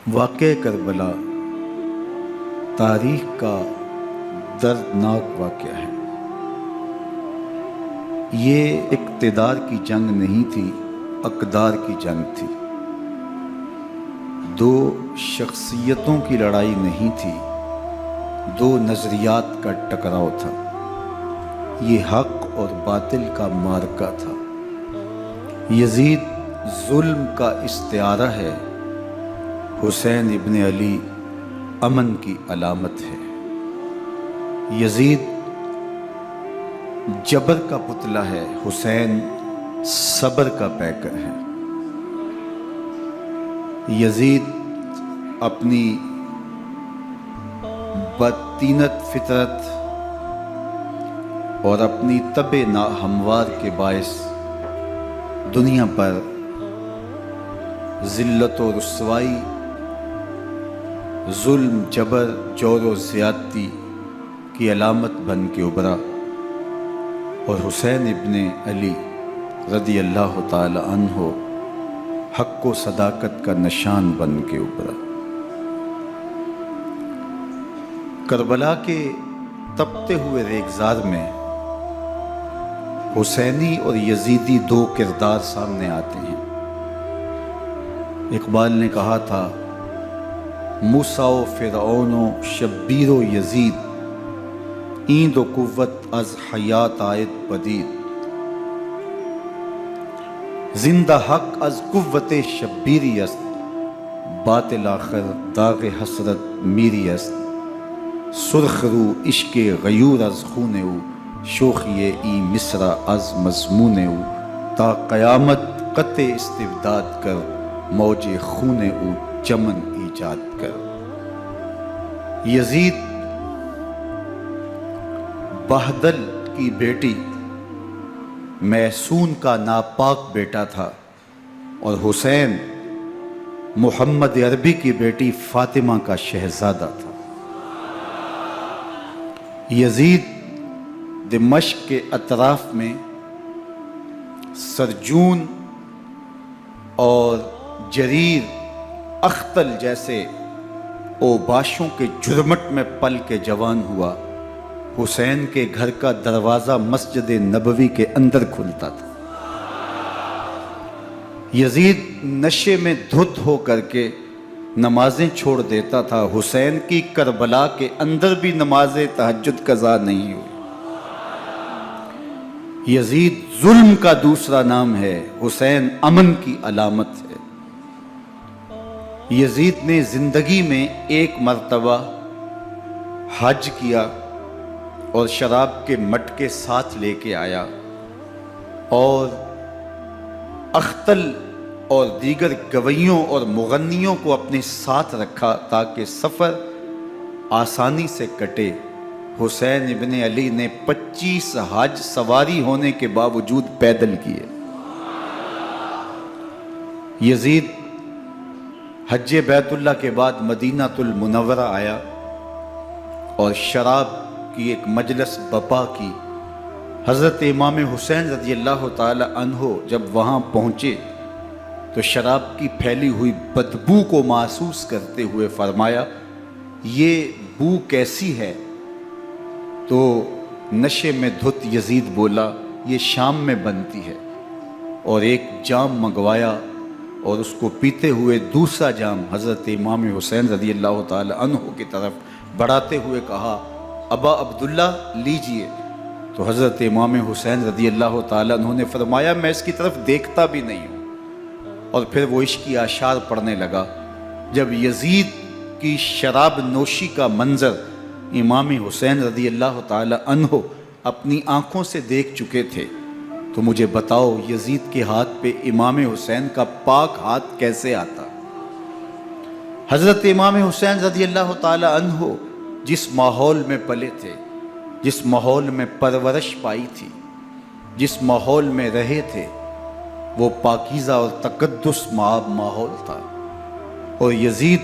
واقعہ کربلا تاریخ کا دردناک واقعہ ہے۔ یہ اقتدار کی جنگ نہیں تھی، اقدار کی جنگ تھی۔ دو شخصیتوں کی لڑائی نہیں تھی، دو نظریات کا ٹکراؤ تھا۔ یہ حق اور باطل کا معرکہ تھا۔ یزید ظلم کا استعارہ ہے، حسین ابن علی امن کی علامت ہے۔ یزید جبر کا پتلا ہے، حسین صبر کا پیکر ہے۔ یزید اپنی بدطینت فطرت اور اپنی طبع ناہموار کے باعث دنیا پر ذلت و رسوائی، ظلم، جبر، جور و زیادتی کی علامت بن کے ابھرا، اور حسین ابن علی رضی اللہ تعالی عنہ حق و صداقت کا نشان بن کے ابھرا۔ کربلا کے تپتے ہوئے ریگزار میں حسینی اور یزیدی دو کردار سامنے آتے ہیں۔ اقبال نے کہا تھا، موسیٰ و فرعون و شبیر و یزید، ایند و قوت از حیات آید پدید، زندہ حق از قوت شبیری است، باطل آخر داغ حسرت میری است، سرخ رو عشق غیور از خون او، شوخی ای مصرع از مضمون او، تا قیامت قطع استبداد کر، موج خون او چمن ایجاد کر۔ یزید بہدل کی بیٹی محسون کا ناپاک بیٹا تھا، اور حسین محمد عربی کی بیٹی فاطمہ کا شہزادہ تھا۔ یزید دمشق کے اطراف میں سرجون اور جریر، اختل جیسے اوباشوں کے جرمٹ میں پل کے جوان ہوا۔ حسین کے گھر کا دروازہ مسجد نبوی کے اندر کھلتا تھا۔ یزید نشے میں دھت ہو کر کے نمازیں چھوڑ دیتا تھا۔ حسین کی کربلا کے اندر بھی نماز تہجد قضا نہیں ہوئی۔ یزید ظلم کا دوسرا نام ہے، حسین امن کی علامت ہے۔ یزید نے زندگی میں ایک مرتبہ حج کیا اور شراب کے مٹکے ساتھ لے کے آیا، اور اختل اور دیگر گویوں اور مغنیوں کو اپنے ساتھ رکھا تاکہ سفر آسانی سے کٹے۔ حسین ابن علی نے 25 حج سواری ہونے کے باوجود پیدل کیے۔ یزید حج بیت اللہ کے بعد مدینہ المنورہ آیا اور شراب کی ایک مجلس بپا کی۔ حضرت امام حسین رضی اللہ تعالی عنہ جب وہاں پہنچے تو شراب کی پھیلی ہوئی بدبو کو محسوس کرتے ہوئے فرمایا، یہ بو کیسی ہے؟ تو نشے میں دھت یزید بولا، یہ شام میں بنتی ہے، اور ایک جام منگوایا اور اس کو پیتے ہوئے دوسرا جام حضرت امام حسین رضی اللہ تعالی عنہ کی طرف بڑھاتے ہوئے کہا، ابا عبداللہ لیجئے۔ تو حضرت امام حسین رضی اللہ تعالی عنہ نے فرمایا، میں اس کی طرف دیکھتا بھی نہیں ہوں، اور پھر وہ عشقی اشعار پڑھنے لگا۔ جب یزید کی شراب نوشی کا منظر امام حسین رضی اللہ تعالی عنہ اپنی آنکھوں سے دیکھ چکے تھے، تو مجھے بتاؤ یزید کے ہاتھ پہ امام حسین کا پاک ہاتھ کیسے آتا؟ حضرت امام حسین رضی اللہ تعالی عنہ جس ماحول میں پلے تھے، جس ماحول میں پرورش پائی تھی، جس ماحول میں رہے تھے، وہ پاکیزہ اور تقدس ماحول تھا۔ اور یزید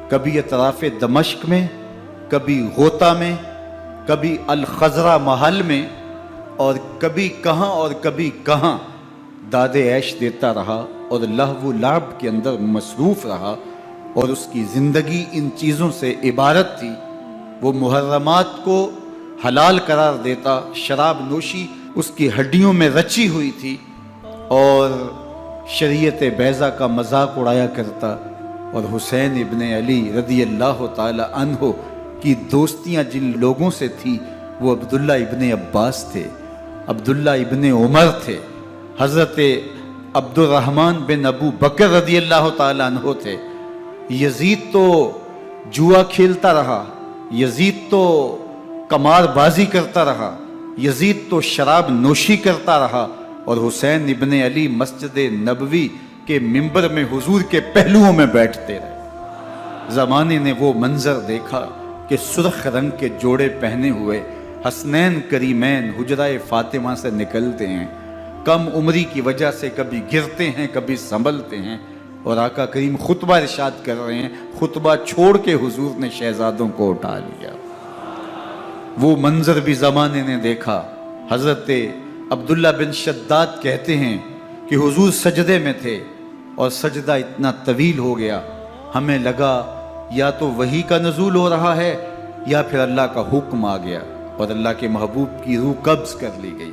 کبھی اطراف دمشق میں، کبھی غوطہ میں، کبھی الخزرہ محل میں، اور کبھی کہاں داد عیش دیتا رہا اور لہو و لعب کے اندر مصروف رہا، اور اس کی زندگی ان چیزوں سے عبارت تھی۔ وہ محرمات کو حلال قرار دیتا، شراب نوشی اس کی ہڈیوں میں رچی ہوئی تھی، اور شریعت بیضا کا مذاق اڑایا کرتا۔ اور حسین ابن علی رضی اللہ تعالی عنہ کی دوستیاں جن لوگوں سے تھی وہ عبداللہ ابن عباس تھے، عبداللہ ابن عمر تھے، حضرت عبد الرحمن بن ابو بکر رضی اللہ تعالی عنہ تھے۔ یزید تو جوا کھیلتا رہا، یزید تو قمار بازی کرتا رہا، یزید تو شراب نوشی کرتا رہا، اور حسین ابن علی مسجد نبوی کے ممبر میں حضور کے پہلوؤں میں بیٹھتے رہے۔ زمانے نے وہ منظر دیکھا کہ سرخ رنگ کے جوڑے پہنے ہوئے حسنین کریمین حجرہ فاطمہ سے نکلتے ہیں، کم عمری کی وجہ سے کبھی گرتے ہیں کبھی سنبھلتے ہیں، اور آقا کریم خطبہ ارشاد کر رہے ہیں، خطبہ چھوڑ کے حضور نے شہزادوں کو اٹھا لیا۔ وہ منظر بھی زمانے نے دیکھا۔ حضرت عبداللہ بن شداد کہتے ہیں کہ حضور سجدے میں تھے اور سجدہ اتنا طویل ہو گیا، ہمیں لگا یا تو وحی کا نزول ہو رہا ہے یا پھر اللہ کا حکم آ گیا اور اللہ کے محبوب کی روح قبض کر لی گئی۔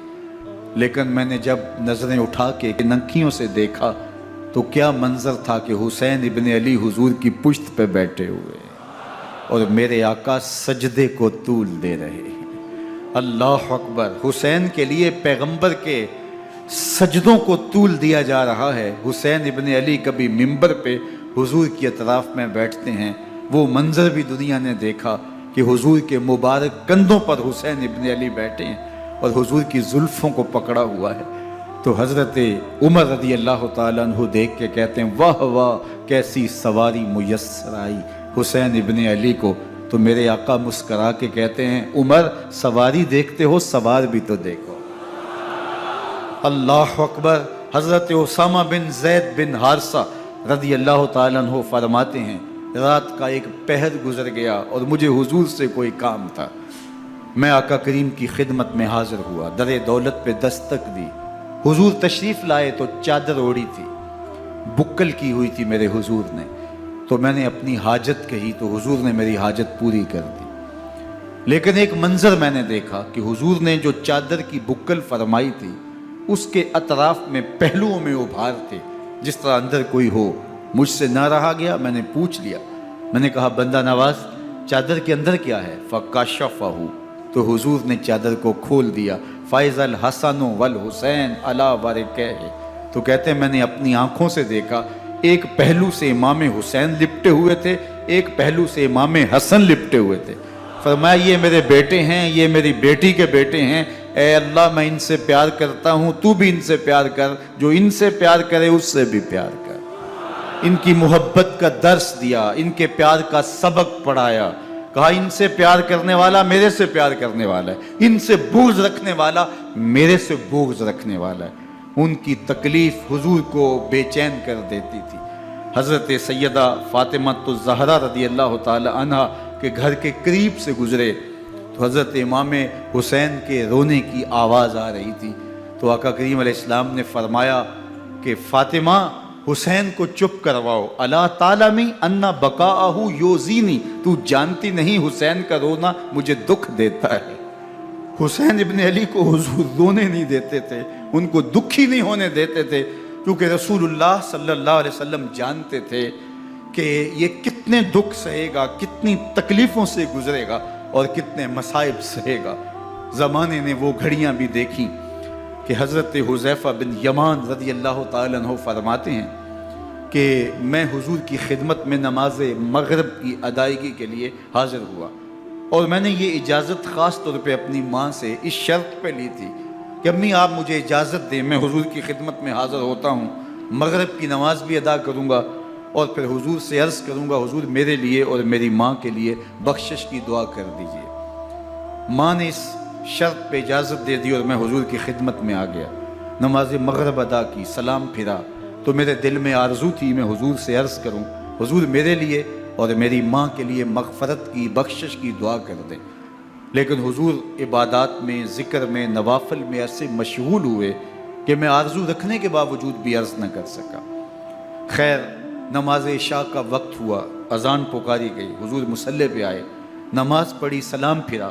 لیکن میں نے جب نظریں اٹھا کے ننکیوں سے دیکھا تو کیا منظر تھا کہ حسین ابن علی حضور کی پشت پہ بیٹھے ہوئے اور میرے آقا سجدے کو طول دے رہے ہیں۔ اللہ اکبر! حسین کے لیے پیغمبر کے سجدوں کو طول دیا جا رہا ہے۔ حسین ابن علی کبھی ممبر پہ حضور کی اطراف میں بیٹھتے ہیں، وہ منظر بھی دنیا نے دیکھا کہ حضور کے مبارک کندھوں پر حسین ابن علی بیٹھے ہیں اور حضور کی زلفوں کو پکڑا ہوا ہے۔ تو حضرت عمر رضی اللہ تعالیٰ عنہ دیکھ کے کہتے ہیں واہ واہ کیسی سواری میسر آئی حسین ابن علی کو۔ تو میرے آقا مسکرا کے کہتے ہیں عمر سواری دیکھتے ہو سوار بھی تو دیکھو۔ اللہ اکبر! حضرت اسامہ بن زید بن حارثہ رضی اللہ تعالیٰ عنہ فرماتے ہیں رات کا ایک پہر گزر گیا اور مجھے حضور سے کوئی کام تھا، میں آقا کریم کی خدمت میں حاضر ہوا، در دولت پہ دستک دی، حضور تشریف لائے تو چادر اوڑی تھی، بکل کی ہوئی تھی میرے حضور نے، تو میں نے اپنی حاجت کہی تو حضور نے میری حاجت پوری کر دی۔ لیکن ایک منظر میں نے دیکھا کہ حضور نے جو چادر کی بکل فرمائی تھی اس کے اطراف میں پہلوؤں میں ابھار تھے جس طرح اندر کوئی ہو۔ مجھ سے نہ رہا گیا، میں نے پوچھ لیا، میں نے کہا بندہ نواز چادر کے اندر کیا ہے؟ فَكَشَفَهُ، تو حضور نے چادر کو کھول دیا۔ فَإِذَا الْحَسَنُ وَالْحُسَيْنُ عَلَىٰ وَرِكَيْهِ، تو کہتے ہیں میں نے اپنی آنکھوں سے دیکھا، ایک پہلو سے امام حسین لپٹے ہوئے تھے، ایک پہلو سے امام حسن لپٹے ہوئے تھے۔ فرمایا یہ میرے بیٹے ہیں، یہ میری بیٹی کے بیٹے ہیں، اے اللہ میں ان سے پیار کرتا ہوں، تو بھی ان سے پیار کر، جو ان سے پیار کرے اس سے بھی پیار کر۔ ان کی محبت کا درس دیا، ان کے پیار کا سبق پڑھایا، کہا ان سے پیار کرنے والا میرے سے پیار کرنے والا ہے، ان سے بغض رکھنے والا میرے سے بغض رکھنے والا ہے۔ ان کی تکلیف حضور کو بے چین کر دیتی تھی۔ حضرت سیدہ فاطمہ الزہرا رضی اللہ تعالی عنہ کے گھر کے قریب سے گزرے تو حضرت امام حسین کے رونے کی آواز آ رہی تھی، تو آقا کریم علیہ السلام نے فرمایا کہ فاطمہ حسین کو چپ کرواؤ، الا تعلمی ان بقاءہ یوزینی، تو جانتی نہیں حسین کا رونا مجھے دکھ دیتا ہے۔ حسین ابن علی کو حضور رونے نہیں دیتے تھے، ان کو دکھی نہیں ہونے دیتے تھے، کیونکہ رسول اللہ صلی اللہ علیہ وسلم جانتے تھے کہ یہ کتنے دکھ سہے گا، کتنی تکلیفوں سے گزرے گا اور کتنے مصائب سہے گا۔ زمانے نے وہ گھڑیاں بھی دیکھی کہ حضرت حذیفہ بن یمان رضی اللہ تعالیٰ عنہ فرماتے ہیں کہ میں حضور کی خدمت میں نماز مغرب کی ادائیگی کے لیے حاضر ہوا، اور میں نے یہ اجازت خاص طور پہ اپنی ماں سے اس شرط پہ لی تھی کہ امی آپ مجھے اجازت دیں، میں حضور کی خدمت میں حاضر ہوتا ہوں، مغرب کی نماز بھی ادا کروں گا اور پھر حضور سے عرض کروں گا حضور میرے لیے اور میری ماں کے لیے بخشش کی دعا کر دیجئے۔ ماں نے اس شرط پہ اجازت دے دی اور میں حضور کی خدمت میں آ گیا، نماز مغرب ادا کی، سلام پھرا تو میرے دل میں آرزو تھی میں حضور سے عرض کروں حضور میرے لیے اور میری ماں کے لیے مغفرت کی بخشش کی دعا کر دیں، لیکن حضور عبادات میں ذکر میں نوافل میں ایسے مشغول ہوئے کہ میں آرزو رکھنے کے باوجود بھی عرض نہ کر سکا۔ خیر نماز عشاء کا وقت ہوا، اذان پکاری گئی، حضور مصلی پہ آئے، نماز پڑھی، سلام پھرا،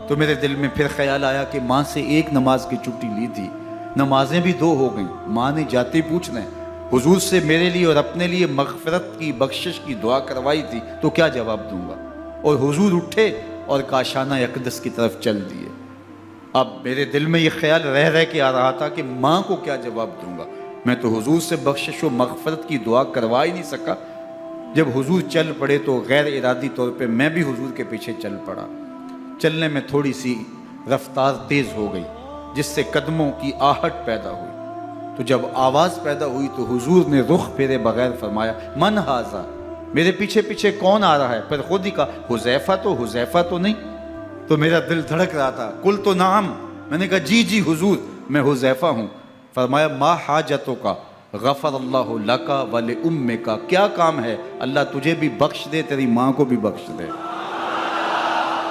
تو میرے دل میں پھر خیال آیا کہ ماں سے ایک نماز کی چھٹی لی تھی، نمازیں بھی 2 ہو گئیں، ماں نے جاتے پوچھنا ہے حضور سے میرے لیے اور اپنے لیے مغفرت کی، بخشش کی دعا کروائی تھی، تو کیا جواب دوں گا؟ اور حضور اٹھے اور کاشانہ اقدس کی طرف چل دیے۔ اب میرے دل میں یہ خیال رہ کے آ رہا تھا کہ ماں کو کیا جواب دوں گا، میں تو حضور سے بخشش و مغفرت کی دعا کروا ہی نہیں سکا۔ جب حضور چل پڑے تو غیر ارادی طور پہ میں بھی حضور کے پیچھے چل پڑا۔ چلنے میں تھوڑی سی رفتار تیز ہو گئی، جس سے قدموں کی آہٹ پیدا ہوئی، تو جب آواز پیدا ہوئی تو حضور نے رخ پھیرے بغیر فرمایا من ھذا، میرے پیچھے پیچھے کون آ رہا ہے؟ پھر خود ہی کہا حذیفہ تو نہیں؟ تو میرا دل دھڑک رہا تھا، قلت نعم، میں نے کہا جی حضور میں حذیفہ ہوں۔ فرمایا ما حاجتک غفر اللہ لک ولامک، کیا کام ہے؟ اللہ تجھے بھی بخش دے، تیری ماں کو بھی بخش دے۔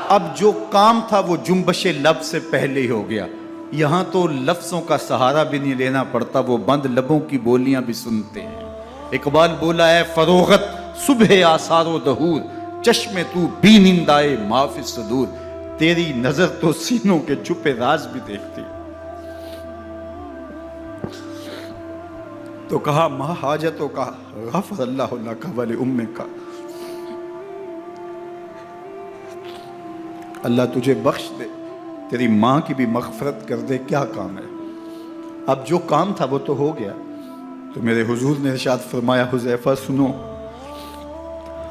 اب جو کام تھا وہ جنبش لب سے پہلے ہی ہو گیا، یہاں تو لفظوں کا سہارا بھی نہیں لینا پڑتا، وہ بند لبوں کی بولیاں بھی سنتے ہیں۔ اقبال بولا ہے فروغت صبح آثار و دہور، چشم تو بی نندائے ما فی الصدور، تیری نظر تو سینوں کے چھپے راز بھی دیکھتی۔ تو کہا ما حاجتوں کا غفر اللہ لک ولامک، اللہ تجھے بخش دے، تیری ماں کی بھی مغفرت کر دے، کیا کام ہے؟ اب جو کام تھا وہ تو ہو گیا۔ تو میرے حضور نے ارشاد فرمایا حذیفہ سنو،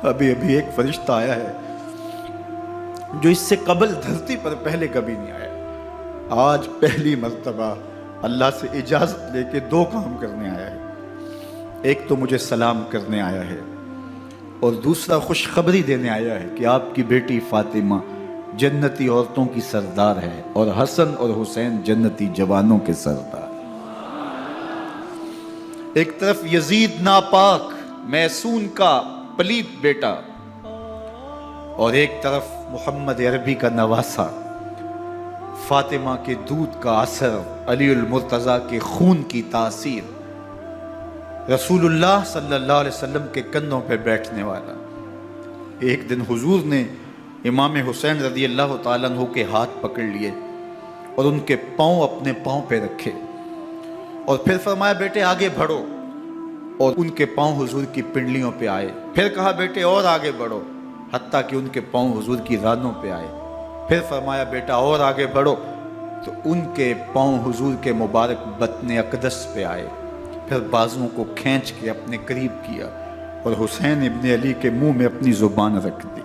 ابھی ایک فرشتہ آیا ہے جو اس سے قبل دھرتی پر پہلے کبھی نہیں آیا، آج پہلی مرتبہ اللہ سے اجازت لے کے 2 کام کرنے آیا ہے، ایک تو مجھے سلام کرنے آیا ہے اور دوسرا خوشخبری دینے آیا ہے کہ آپ کی بیٹی فاطمہ جنتی عورتوں کی سردار ہے اور حسن اور حسین جنتی جوانوں کے سردار۔ ایک طرف یزید ناپاک میسون کا پلیت بیٹا، اور ایک طرف محمد عربی کا نواسا، فاطمہ کے دودھ کا اثر، علی المرتضیٰ کے خون کی تاثیر، رسول اللہ صلی اللہ علیہ وسلم کے کندھوں پہ بیٹھنے والا۔ ایک دن حضور نے امام حسین رضی اللہ تعالیٰ عنہ کے ہاتھ پکڑ لیے اور ان کے پاؤں اپنے پاؤں پہ رکھے اور پھر فرمایا بیٹے آگے بڑھو، اور ان کے پاؤں حضور کی پنڈلیوں پہ آئے، پھر کہا بیٹے اور آگے بڑھو، حتیٰ کہ ان کے پاؤں حضور کی رانوں پہ آئے، پھر فرمایا بیٹا اور آگے بڑھو، تو ان کے پاؤں حضور کے مبارک بطن اقدس پہ آئے، پھر بازوؤں کو کھینچ کے اپنے قریب کیا اور حسین ابن علی کے منہ میں اپنی زبان رکھ دی،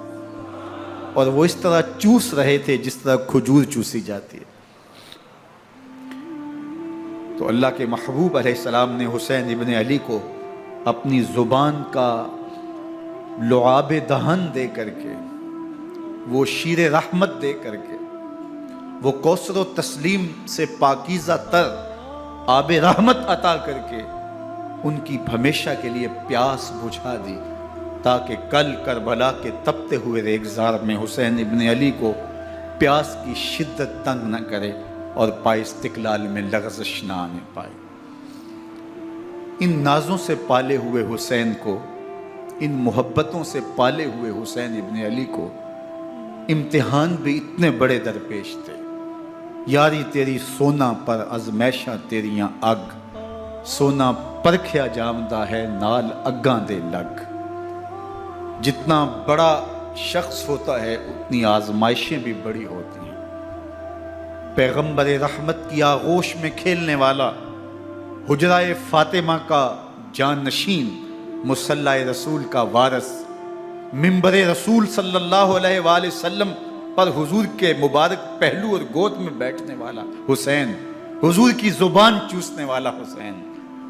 اور وہ اس طرح چوس رہے تھے جس طرح کھجور چوسی جاتی ہے۔ تو اللہ کے محبوب علیہ السلام نے حسین ابن علی کو اپنی زبان کا لعاب دہن دے کر کے، وہ شیر رحمت دے کر کے، وہ کوثر و تسلیم سے پاکیزہ تر آب رحمت عطا کر کے ان کی ہمیشہ کے لیے پیاس بجھا دی، تاکہ کل کربلا کے تپتے ہوئے ریگزار میں حسین ابن علی کو پیاس کی شدت تنگ نہ کرے اور پائے استقلال میں لغزش نہ آنے پائے۔ ان نازوں سے پالے ہوئے حسین کو، ان محبتوں سے پالے ہوئے حسین ابن علی کو امتحان بھی اتنے بڑے درپیش تھے۔ یاری تیری سونا پر ازمیشہ تیریاں اگ، سونا پرکھیا جامدہ ہے نال اگاں دے لگ۔ جتنا بڑا شخص ہوتا ہے اتنی آزمائشیں بھی بڑی ہوتی ہیں۔ پیغمبر رحمت کی آغوش میں کھیلنے والا، حجرہ فاطمہ کا جانشین، مصلی رسول کا وارث، منبر رسول صلی اللہ علیہ وآلہ وسلم پر حضور کے مبارک پہلو اور گود میں بیٹھنے والا حسین، حضور کی زبان چوسنے والا حسین،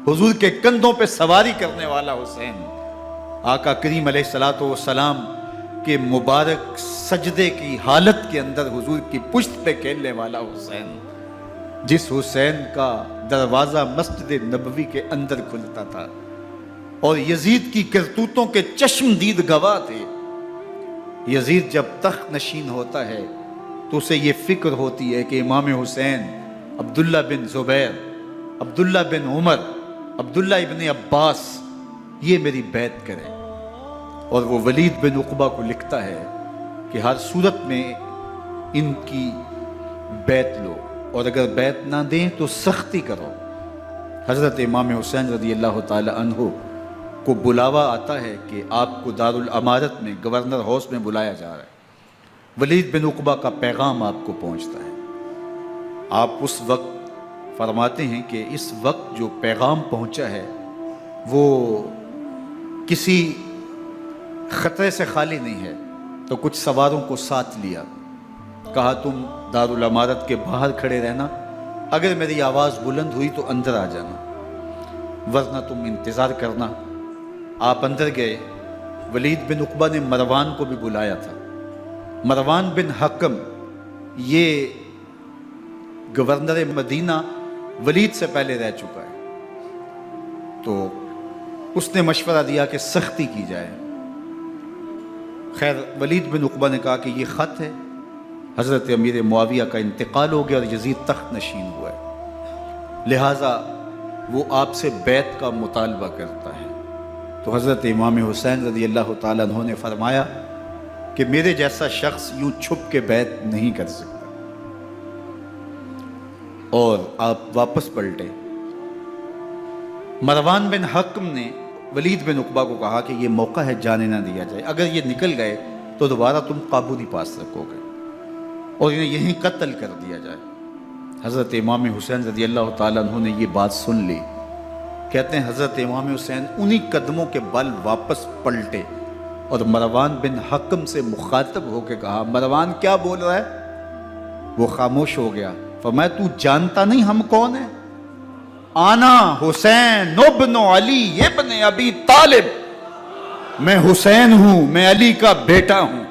حضور کے کندھوں پہ سواری کرنے والا حسین، آقا کریم علیہ السلام کے مبارک سجدے کی حالت کے اندر حضور کی پشت پہ کھیلنے والا حسین، جس حسین کا دروازہ مسجد نبوی کے اندر کھلتا تھا اور یزید کی کرتوتوں کے چشم دید گواہ تھے۔ یزید جب تخت نشین ہوتا ہے تو اسے یہ فکر ہوتی ہے کہ امام حسین عبداللہ بن زبیر، عبداللہ بن عمر، عبداللہ ابن عباس یہ میری بیعت کریں۔ اور وہ ولید بن عقبہ کو لکھتا ہے کہ ہر صورت میں ان کی بیعت لو، اور اگر بیعت نہ دیں تو سختی کرو۔ حضرت امام حسین رضی اللہ تعالی عنہ کو بلاوا آتا ہے کہ آپ کو دارالامارت میں گورنر ہاؤس میں بلایا جا رہا ہے۔ ولید بن عقبہ کا پیغام آپ کو پہنچتا ہے۔ آپ اس وقت فرماتے ہیں کہ اس وقت جو پیغام پہنچا ہے وہ کسی خطرے سے خالی نہیں ہے، تو کچھ سواروں کو ساتھ لیا، کہا تم دارالامارت کے باہر کھڑے رہنا، اگر میری آواز بلند ہوئی تو اندر آ جانا، ورنہ تم انتظار کرنا۔ آپ اندر گئے۔ ولید بن عقبہ نے مروان کو بھی بلایا تھا۔ مروان بن حکم یہ گورنر مدینہ ولید سے پہلے رہ چکا ہے، تو اس نے مشورہ دیا کہ سختی کی جائے۔ خیر ولید بن عقبہ نے کہا کہ یہ خط ہے، حضرت امیر معاویہ کا انتقال ہو گیا اور یزید تخت نشین ہوا ہے، لہٰذا وہ آپ سے بیعت کا مطالبہ کرتا ہے۔ تو حضرت امام حسین رضی اللہ تعالیٰ عنہ نے فرمایا کہ میرے جیسا شخص یوں چھپ کے بیعت نہیں کر سکتا، اور آپ واپس پلٹے۔ مروان بن حکم نے ولید بن عقبہ کو کہا کہ یہ موقع ہے، جانے نہ دیا جائے، اگر یہ نکل گئے تو دوبارہ تم قابو نہیں پا سکو گے، اور انہیں یہیں قتل کر دیا جائے۔ حضرت امام حسین رضی اللہ تعالیٰ عنہ نے یہ بات سن لی۔ کہتے ہیں حضرت امام حسین انہی قدموں کے بل واپس پلٹے اور مروان بن حکم سے مخاطب ہو کے کہا، مروان کیا بول رہا ہے؟ وہ خاموش ہو گیا۔ فرمایا تو جانتا نہیں ہم کون ہیں؟ آنا حسین ابن علی ابن ابی طالب، میں حسین ہوں، میں علی کا بیٹا ہوں،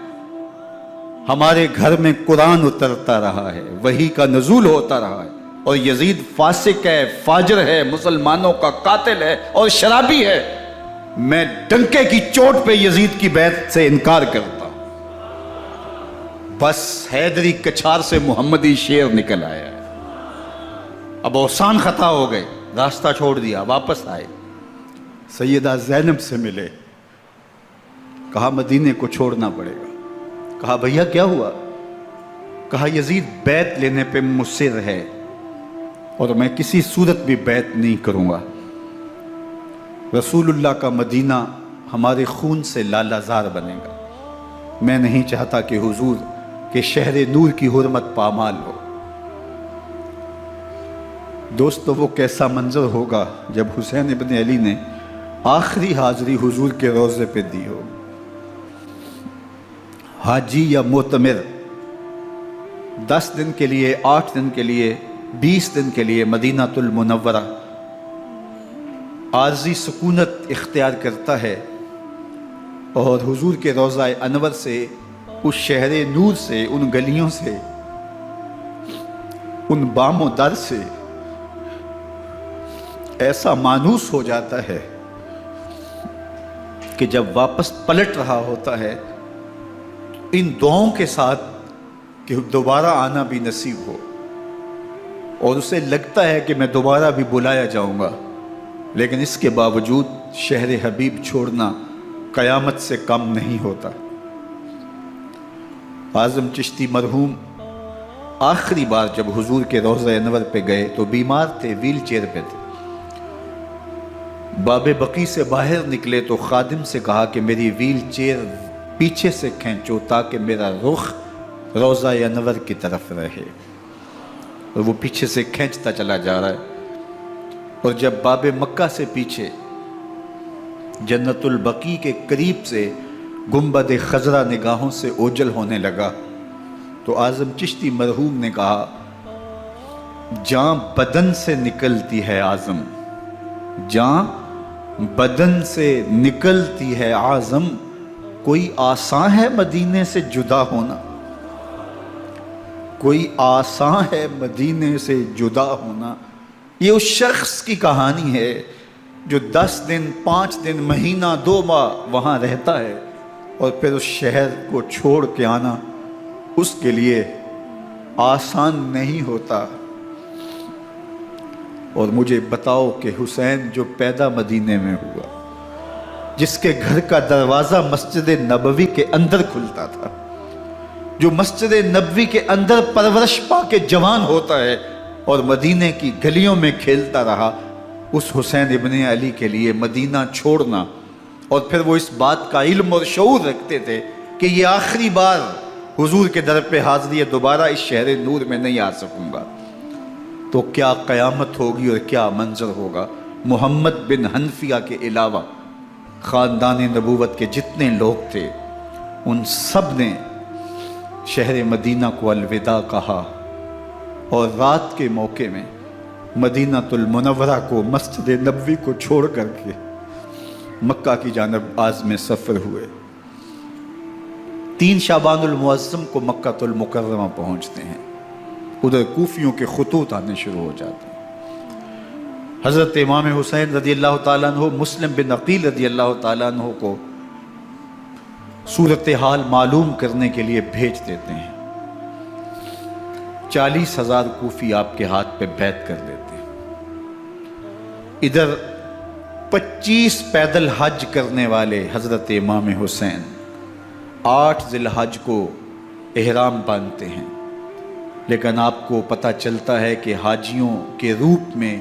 ہمارے گھر میں قرآن اترتا رہا ہے، وحی کا نزول ہوتا رہا ہے، اور یزید فاسق ہے، فاجر ہے، مسلمانوں کا قاتل ہے اور شرابی ہے، میں ڈنکے کی چوٹ پہ یزید کی بیعت سے انکار کرتا ہوں۔ بس حیدری کچھار سے محمدی شیر نکل آیا ہے۔ اب اوسان خطا ہو گئے، راستہ چھوڑ دیا، واپس آئے، سیدہ زینب سے ملے، کہا مدینے کو چھوڑنا پڑے گا۔ کہا بھیا کیا ہوا؟ کہا یزید بیعت لینے پہ مصر ہے اور میں کسی صورت بھی بیعت نہیں کروں گا۔ رسول اللہ کا مدینہ ہمارے خون سے لالا زار بنے گا، میں نہیں چاہتا کہ حضور کے شہر نور کی حرمت پامال ہو۔ دوستو وہ کیسا منظر ہوگا جب حسین ابن علی نے آخری حاضری حضور کے روضے پہ دی ہو۔ حاجی یا معتمر 10 دن کے لیے، 8 دن کے لیے، 20 دن کے لیے مدینہ المنورہ عارضی سکونت اختیار کرتا ہے، اور حضور کے روضہ انور سے، اس شہر نور سے، ان گلیوں سے، ان بام و در سے ایسا مانوس ہو جاتا ہے کہ جب واپس پلٹ رہا ہوتا ہے ان دعاؤں کے ساتھ کہ دوبارہ آنا بھی نصیب ہو، اور اسے لگتا ہے کہ میں دوبارہ بھی بلایا جاؤں گا، لیکن اس کے باوجود شہر حبیب چھوڑنا قیامت سے کم نہیں ہوتا۔ اعظم چشتی مرحوم آخری بار جب حضور کے روضہ انور پہ گئے تو بیمار تھے، ویل چیئر پہ تھے۔ باب بقی سے باہر نکلے تو خادم سے کہا کہ میری ویل چیئر پیچھے سے کھینچو تاکہ میرا رخ روضہ انور کی طرف رہے، اور وہ پیچھے سے کھینچتا چلا جا رہا ہے، اور جب باب مکہ سے پیچھے جنت البقیع کے قریب سے گنبد خضرا نگاہوں سے اوجل ہونے لگا تو اعظم چشتی مرحوم نے کہا، جان بدن سے نکلتی ہے اعظم، جان بدن سے نکلتی ہے اعظم، کوئی آسان ہے مدینے سے جدا ہونا، کوئی آسان ہے مدینے سے جدا ہونا۔ یہ اس شخص کی کہانی ہے جو 10 دن، 5 دن، مہینہ، 2 ماہ وہاں رہتا ہے، اور پھر اس شہر کو چھوڑ کے آنا اس کے لیے آسان نہیں ہوتا۔ اور مجھے بتاؤ کہ حسین جو پیدا مدینے میں ہوا، جس کے گھر کا دروازہ مسجد نبوی کے اندر کھلتا تھا، جو مسجد نبوی کے اندر پرورش پا کے جوان ہوتا ہے اور مدینے کی گلیوں میں کھیلتا رہا، اس حسین ابن علی کے لیے مدینہ چھوڑنا، اور پھر وہ اس بات کا علم اور شعور رکھتے تھے کہ یہ آخری بار حضور کے در پہ حاضری ہے، دوبارہ اس شہر نور میں نہیں آ سکوں گا، تو کیا قیامت ہوگی اور کیا منظر ہوگا۔ محمد بن حنفیہ کے علاوہ خاندان نبوت کے جتنے لوگ تھے ان سب نے شہر مدینہ کو الوداع کہا، اور رات کے موقع میں مدینہ المنورہ کو، مسجد نبوی کو چھوڑ کر کے مکہ کی جانب عازم سفر ہوئے۔ 3 شعبان المعظم کو مکہ المکرمہ پہنچتے ہیں، ادھر کوفیوں کے خطوط آنے شروع ہو جاتے ہیں۔ حضرت امام حسین رضی اللہ تعالیٰ عنہ مسلم بن عقیل رضی اللہ تعالیٰ عنہ کو صورتحال معلوم کرنے کے لیے بھیج دیتے ہیں۔ 40,000 کوفی آپ کے ہاتھ پہ بیعت کر دیتے ہیں۔ ادھر 25 پیدل حج کرنے والے حضرت امام حسین 8 ذی الحج کو احرام باندھتے ہیں، لیکن آپ کو پتہ چلتا ہے کہ حاجیوں کے روپ میں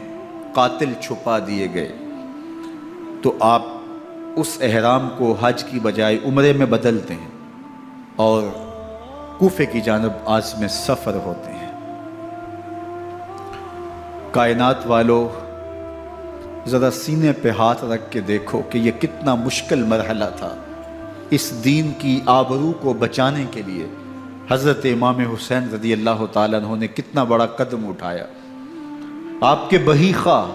قاتل چھپا دیے گئے، تو آپ اس احرام کو حج کی بجائے عمرے میں بدلتے ہیں اور کوفے کی جانب عازم سفر ہوتے ہیں۔ کائنات والو، ذرا سینے پہ ہاتھ رکھ کے دیکھو کہ یہ کتنا مشکل مرحلہ تھا۔ اس دین کی آبرو کو بچانے کے لیے حضرت امام حسین رضی اللہ تعالیٰ عنہ نے کتنا بڑا قدم اٹھایا۔ آپ کے بہی خواہ،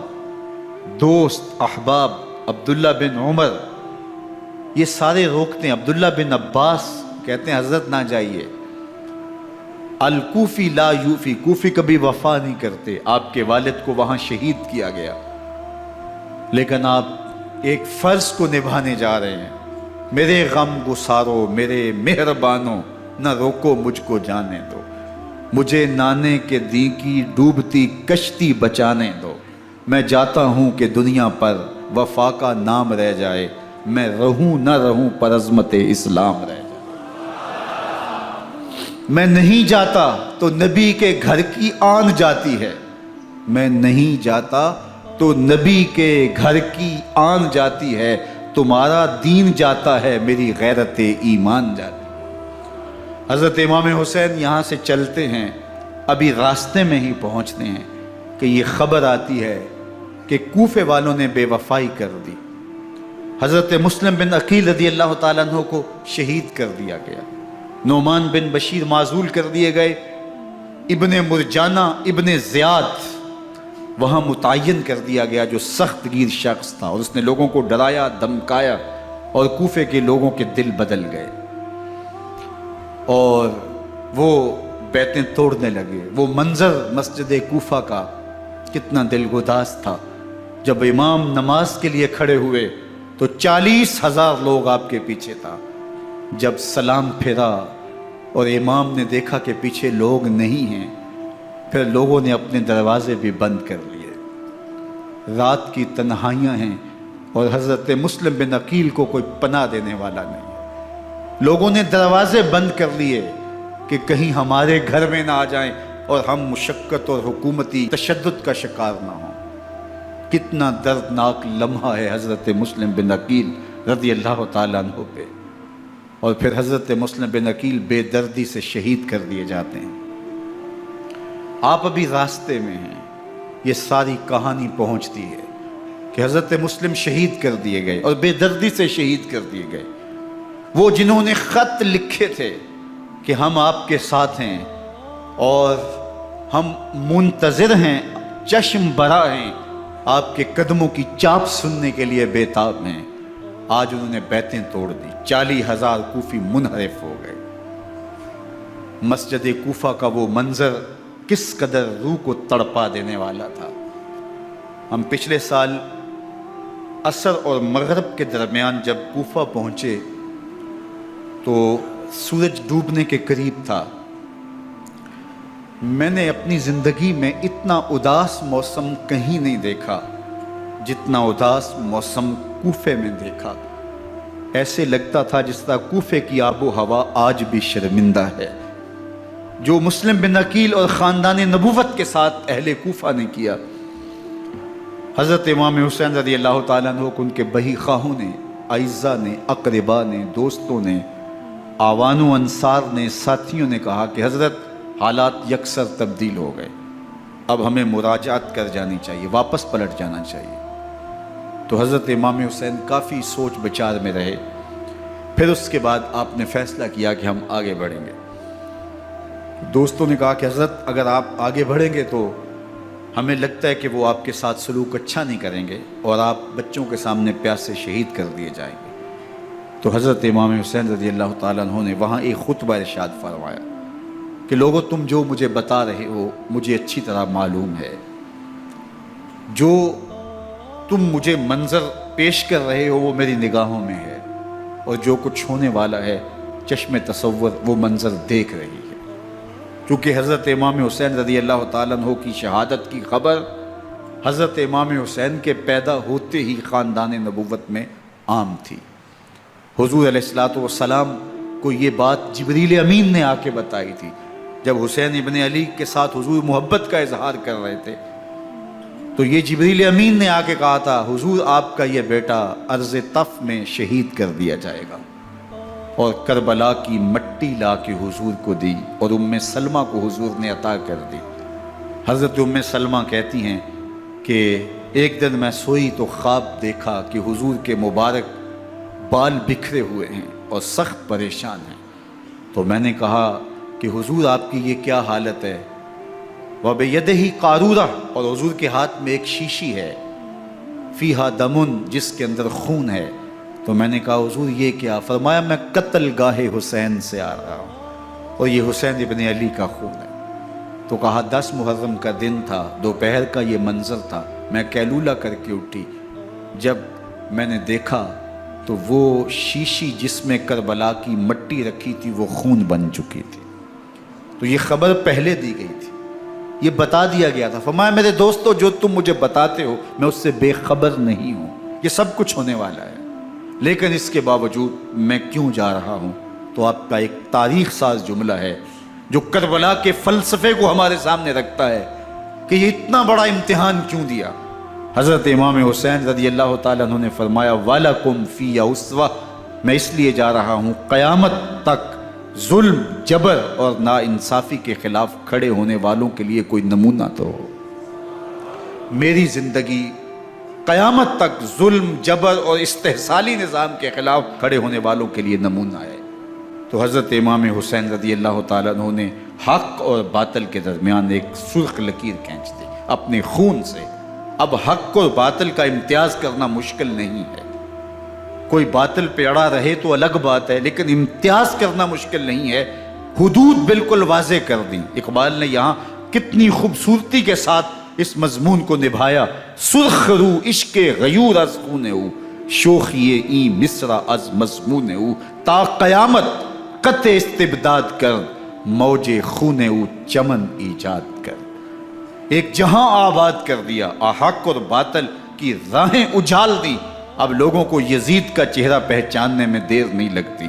دوست، احباب عبداللہ بن عمر یہ سارے روکتے ہیں۔ عبداللہ بن عباس کہتے ہیں حضرت نہ جائیے، الکوفی لا یوفی، کوفی کبھی وفا نہیں کرتے، آپ کے والد کو وہاں شہید کیا گیا، لیکن آپ ایک فرض کو نبھانے جا رہے ہیں۔ میرے غم گسارو، میرے مہربانوں، نہ روکو مجھ کو جانے دو، مجھے نانے کے دی کی ڈوبتی کشتی بچانے دو، میں جاتا ہوں کہ دنیا پر وفا کا نام رہ جائے، میں رہوں نہ رہوں پر عظمت اسلام رہ جائے۔ میں نہیں جاتا تو نبی کے گھر کی آن جاتی ہے، میں نہیں جاتا تو نبی کے گھر کی آن جاتی ہے، تمہارا دین جاتا ہے، میری غیرت ایمان جاتی ہے۔ حضرت امام حسین یہاں سے چلتے ہیں، ابھی راستے میں ہی پہنچتے ہیں کہ یہ خبر آتی ہے کہ کوفے والوں نے بے وفائی کر دی، حضرت مسلم بن عقیل رضی اللہ تعالیٰ عنہ کو شہید کر دیا گیا، نعمان بن بشیر معزول کر دیے گئے، ابن مرجانہ ابن زیاد وہاں متعین کر دیا گیا جو سخت گیر شخص تھا، اور اس نے لوگوں کو ڈرایا، دھمکایا، اور کوفے کے لوگوں کے دل بدل گئے اور وہ بیعتیں توڑنے لگے۔ وہ منظر مسجد کوفہ کا کتنا دلگداز تھا، جب امام نماز کے لیے کھڑے ہوئے تو 40,000 لوگ آپ کے پیچھے تھا۔ جب سلام پھیرا اور امام نے دیکھا کہ پیچھے لوگ نہیں ہیں، پھر لوگوں نے اپنے دروازے بھی بند کر لیے۔ رات کی تنہائیاں ہیں اور حضرت مسلم بن عقیل کو کوئی پناہ دینے والا نہیں، لوگوں نے دروازے بند کر لیے کہ کہیں ہمارے گھر میں نہ آ جائیں اور ہم مشقت اور حکومتی تشدد کا شکار نہ ہوں۔ کتنا دردناک لمحہ ہے حضرت مسلم بن عقیل رضی اللہ تعالیٰ عنہ پہ، اور پھر حضرت مسلم بن عقیل بے دردی سے شہید کر دیے جاتے ہیں۔ آپ ابھی راستے میں ہیں، یہ ساری کہانی پہنچتی ہے کہ حضرت مسلم شہید کر دیے گئے اور بے دردی سے شہید کر دیے گئے۔ وہ جنہوں نے خط لکھے تھے کہ ہم آپ کے ساتھ ہیں اور ہم منتظر ہیں، چشم برا ہیں، آپ کے قدموں کی چاپ سننے کے لیے بےتاب ہیں، آج انہوں نے بیعتیں توڑ دی۔ 40,000 کوفی منحرف ہو گئے۔ مسجد کوفہ کا وہ منظر کس قدر روح کو تڑپا دینے والا تھا۔ ہم پچھلے سال عصر اور مغرب کے درمیان جب کوفہ پہنچے تو سورج ڈوبنے کے قریب تھا۔ میں نے اپنی زندگی میں اتنا اداس موسم کہیں نہیں دیکھا جتنا اداس موسم کوفے میں دیکھا۔ ایسے لگتا تھا جس طرح کوفے کی آب و ہوا آج بھی شرمندہ ہے۔ جو مسلم بن عقیل اور خاندان نبوت کے ساتھ اہل کوفہ نے کیا، حضرت امام حسین رضی اللہ تعالیٰ عنہ کو ان کے بہی خواہوں نے، اعزاء نے، اقربا نے، دوستوں نے، آوان و انصار نے، ساتھیوں نے کہا کہ حضرت حالات یکسر تبدیل ہو گئے، اب ہمیں مراجعت کر جانی چاہیے، واپس پلٹ جانا چاہیے۔ تو حضرت امام حسین کافی سوچ بچار میں رہے، پھر اس کے بعد آپ نے فیصلہ کیا کہ ہم آگے بڑھیں گے۔ دوستوں نے کہا کہ حضرت اگر آپ آگے بڑھیں گے تو ہمیں لگتا ہے کہ وہ آپ کے ساتھ سلوک اچھا نہیں کریں گے اور آپ بچوں کے سامنے پیاس سے شہید کر دیے جائیں گے۔ تو حضرت امام حسین رضی اللہ تعالیٰ عنہ نے وہاں ایک خطبہ ارشاد فرمایا کہ لوگوں تم جو مجھے بتا رہے ہو مجھے اچھی طرح معلوم ہے، جو تم مجھے منظر پیش کر رہے ہو وہ میری نگاہوں میں ہے، اور جو کچھ ہونے والا ہے چشم تصور وہ منظر دیکھ رہی ہے۔ کیونکہ حضرت امام حسین رضی اللہ تعالیٰ عنہ کی شہادت کی خبر حضرت امام حسین کے پیدا ہوتے ہی خاندان نبوت میں عام تھی۔ حضور علیہ الصلوۃ والسلام کو یہ بات جبریل امین نے آ کے بتائی تھی جب حسین ابن علی کے ساتھ حضور محبت کا اظہار کر رہے تھے، تو یہ جبریل امین نے آ کے کہا تھا حضور آپ کا یہ بیٹا ارض طف میں شہید کر دیا جائے گا، اور کربلا کی مٹی لا کے حضور کو دی اور ام سلمہ کو حضور نے عطا کر دی۔ حضرت ام سلمہ کہتی ہیں کہ ایک دن میں سوئی تو خواب دیکھا کہ حضور کے مبارک بال بکھرے ہوئے ہیں اور سخت پریشان ہیں، تو میں نے کہا کہ حضور آپ کی یہ کیا حالت ہے؟ وَبِيَدِهِ قَارُورَةٌ، اور حضور کے ہاتھ میں ایک شیشی ہے، فِيهَا دَمٌ، جس کے اندر خون ہے۔ تو میں نے کہا حضور یہ کیا؟ فرمایا میں قتل گاہ حسین سے آ رہا ہوں اور یہ حسین ابن علی کا خون ہے۔ تو کہا 10 محرم کا دن تھا، دوپہر کا یہ منظر تھا، میں کیلولہ کر کے اٹھی، جب میں نے دیکھا تو وہ شیشی جس میں کربلا کی مٹی رکھی تھی وہ خون بن چکی تھی۔ تو یہ خبر پہلے دی گئی تھی، یہ بتا دیا گیا تھا۔ فرمایا میرے دوستو جو تم مجھے بتاتے ہو میں اس سے بے خبر نہیں ہوں، یہ سب کچھ ہونے والا ہے، لیکن اس کے باوجود میں کیوں جا رہا ہوں؟ تو آپ کا ایک تاریخ ساز جملہ ہے جو کربلا کے فلسفے کو ہمارے سامنے رکھتا ہے کہ یہ اتنا بڑا امتحان کیوں دیا۔ حضرت امام حسین رضی اللہ تعالیٰ عنہ نے فرمایا وَلَكُمْ فِي أُسْوَةٌ، میں اس لیے جا رہا ہوں قیامت تک ظلم، جبر اور ناانصافی کے خلاف کھڑے ہونے والوں کے لیے کوئی نمونہ تو ہو۔ میری زندگی قیامت تک ظلم، جبر اور استحصالی نظام کے خلاف کھڑے ہونے والوں کے لیے نمونہ ہے۔ تو حضرت امام حسین رضی اللہ تعالیٰ عنہ نے حق اور باطل کے درمیان ایک سرخ لکیر کھینچ دی اپنے خون سے۔ اب حق اور باطل کا امتیاز کرنا مشکل نہیں ہے، کوئی باطل پہ اڑا رہے تو الگ بات ہے، لیکن امتیاز کرنا مشکل نہیں ہے۔ حدود بالکل واضح کر دی۔ اقبال نے یہاں کتنی خوبصورتی کے ساتھ اس مضمون کو نبھایا۔ سرخ رو عشق غیور از خون او، شوخی این مصرع از مضمون او، تا قیامت قطع استبداد کر، موج خون او چمن ایجاد کر۔ ایک جہاں آباد کر دیا، حق اور باطل کی راہیں اجال دی۔ اب لوگوں کو یزید کا چہرہ پہچاننے میں دیر نہیں لگتی،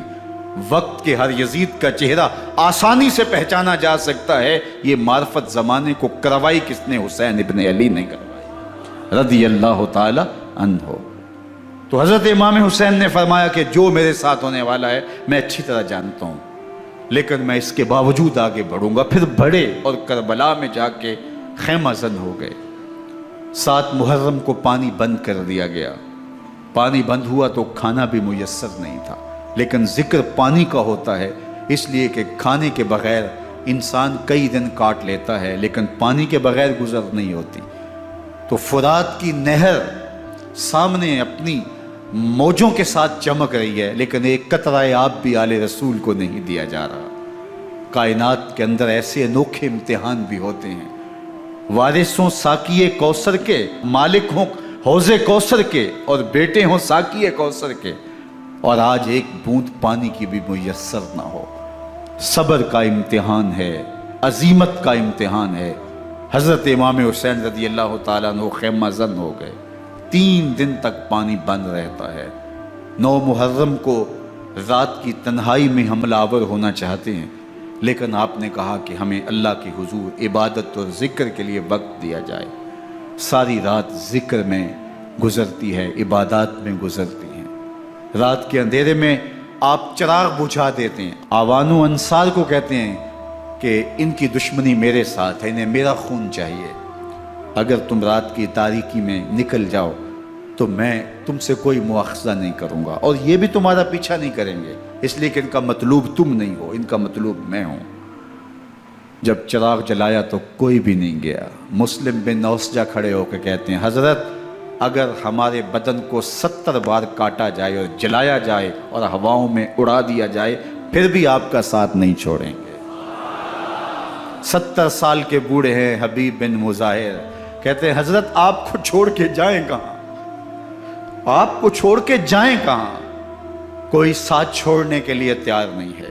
وقت کے ہر یزید کا چہرہ آسانی سے پہچانا جا سکتا ہے۔ یہ معرفت زمانے کو کروائی کس نے؟ حسین ابن علی نے کروائی رضی اللہ تعالی عنہ۔ تو حضرت امام حسین نے فرمایا کہ جو میرے ساتھ ہونے والا ہے میں اچھی طرح جانتا ہوں، لیکن میں اس کے باوجود آگے بڑھوں گا۔ پھر بڑھے اور کربلا میں جا کے خیمہ زن ہو گئے۔ 7 محرم کو پانی بند کر دیا گیا۔ پانی بند ہوا تو کھانا بھی میسر نہیں تھا، لیکن ذکر پانی کا ہوتا ہے اس لیے کہ کھانے کے بغیر انسان کئی دن کاٹ لیتا ہے، لیکن پانی کے بغیر گزر نہیں ہوتی۔ تو فرات کی نہر سامنے اپنی موجوں کے ساتھ چمک رہی ہے، لیکن ایک قطرہ آب بھی آل رسول کو نہیں دیا جا رہا۔ کائنات کے اندر ایسے انوکھے امتحان بھی ہوتے ہیں۔ وارثوں ساقی کوثر کے، مالک ہوں حوض کوثر کے، اور بیٹے ہوں ساقی کوثر کے، اور آج ایک بوند پانی کی بھی میسر نہ ہو۔ صبر کا امتحان ہے، عزیمت کا امتحان ہے۔ حضرت امام حسین رضی اللہ تعالیٰ عنہ خیمہ زن ہو گئے۔ 3 دن تک پانی بند رہتا ہے۔ 9 محرم کو رات کی تنہائی میں حملہ آور ہونا چاہتے ہیں، لیکن آپ نے کہا کہ ہمیں اللہ کے حضور عبادت اور ذکر کے لیے وقت دیا جائے۔ ساری رات ذکر میں گزرتی ہے، عبادات میں گزرتی ہیں۔ رات کے اندھیرے میں آپ چراغ بجھا دیتے ہیں۔ آوان و انصار کو کہتے ہیں کہ ان کی دشمنی میرے ساتھ ہے، انہیں میرا خون چاہیے، اگر تم رات کی تاریکی میں نکل جاؤ تو میں تم سے کوئی مواخذہ نہیں کروں گا، اور یہ بھی تمہارا پیچھا نہیں کریں گے، اس لیے کہ ان کا مطلوب تم نہیں ہو، ان کا مطلوب میں ہوں۔ جب چراغ جلایا تو کوئی بھی نہیں گیا۔ مسلم بن نوسجہ کھڑے ہو کے کہتے ہیں حضرت اگر ہمارے بدن کو 70 بار کاٹا جائے اور جلایا جائے اور ہواؤں میں اڑا دیا جائے پھر بھی آپ کا ساتھ نہیں چھوڑیں گے۔ 70 سال کے بوڑھے ہیں حبیب بن مظاہر، کہتے ہیں حضرت آپ کو چھوڑ کے جائیں کہاں، آپ کو چھوڑ کے جائیں کہاں، کوئی ساتھ چھوڑنے کے لیے تیار نہیں ہے،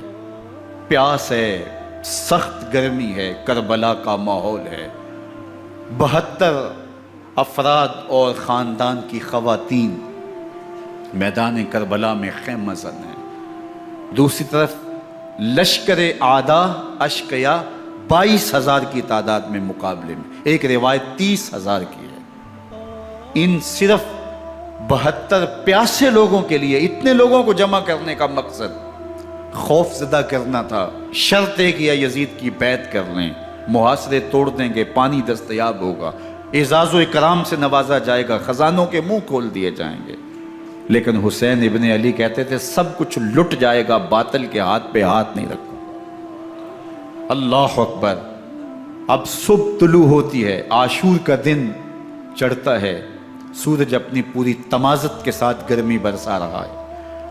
پیاس ہے، سخت گرمی ہے، کربلا کا ماحول ہے، 72 افراد اور خاندان کی خواتین میدان کربلا میں خیمہ زن ہیں، دوسری طرف لشکر اعداء اشقیا 22,000 کی تعداد میں مقابلے میں، ایک روایت 30,000 کی ہے۔ ان صرف 72 پیاسے لوگوں کے لیے اتنے لوگوں کو جمع کرنے کا مقصد خوف زدہ کرنا تھا۔ شرط ہے کہ یزید کی بیعت کر لیں، محاصرے توڑ دیں گے، پانی دستیاب ہوگا، اعزاز و اکرام سے نوازا جائے گا، خزانوں کے منہ کھول دیے جائیں گے۔ لیکن حسین ابن علی کہتے تھے سب کچھ لٹ جائے گا، باطل کے ہاتھ پہ ہاتھ نہیں رکھوں گا۔ اللہ اکبر۔ اب صبح طلوع ہوتی ہے، عاشور کا دن چڑھتا ہے، سورج اپنی پوری تمازت کے ساتھ گرمی برسا رہا ہے۔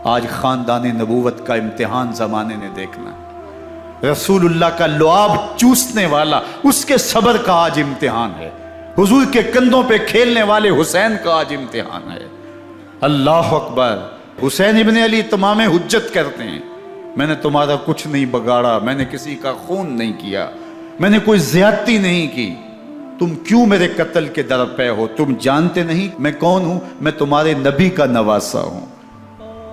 آج خاندان نبوت کا امتحان زمانے نے دیکھنا ہے، رسول اللہ کا لعاب چوسنے والا اس کے صبر کا آج امتحان ہے، حضور کے کندھوں پہ کھیلنے والے حسین کا آج امتحان ہے۔ اللہ اکبر۔ حسین ابن علی تمام حجت کرتے ہیں میں نے تمہارا کچھ نہیں بگاڑا، میں نے کسی کا خون نہیں کیا، میں نے کوئی زیادتی نہیں کی، تم کیوں میرے قتل کے در پہ ہو؟ تم جانتے نہیں میں کون ہوں؟ میں تمہارے نبی کا نواسا ہوں،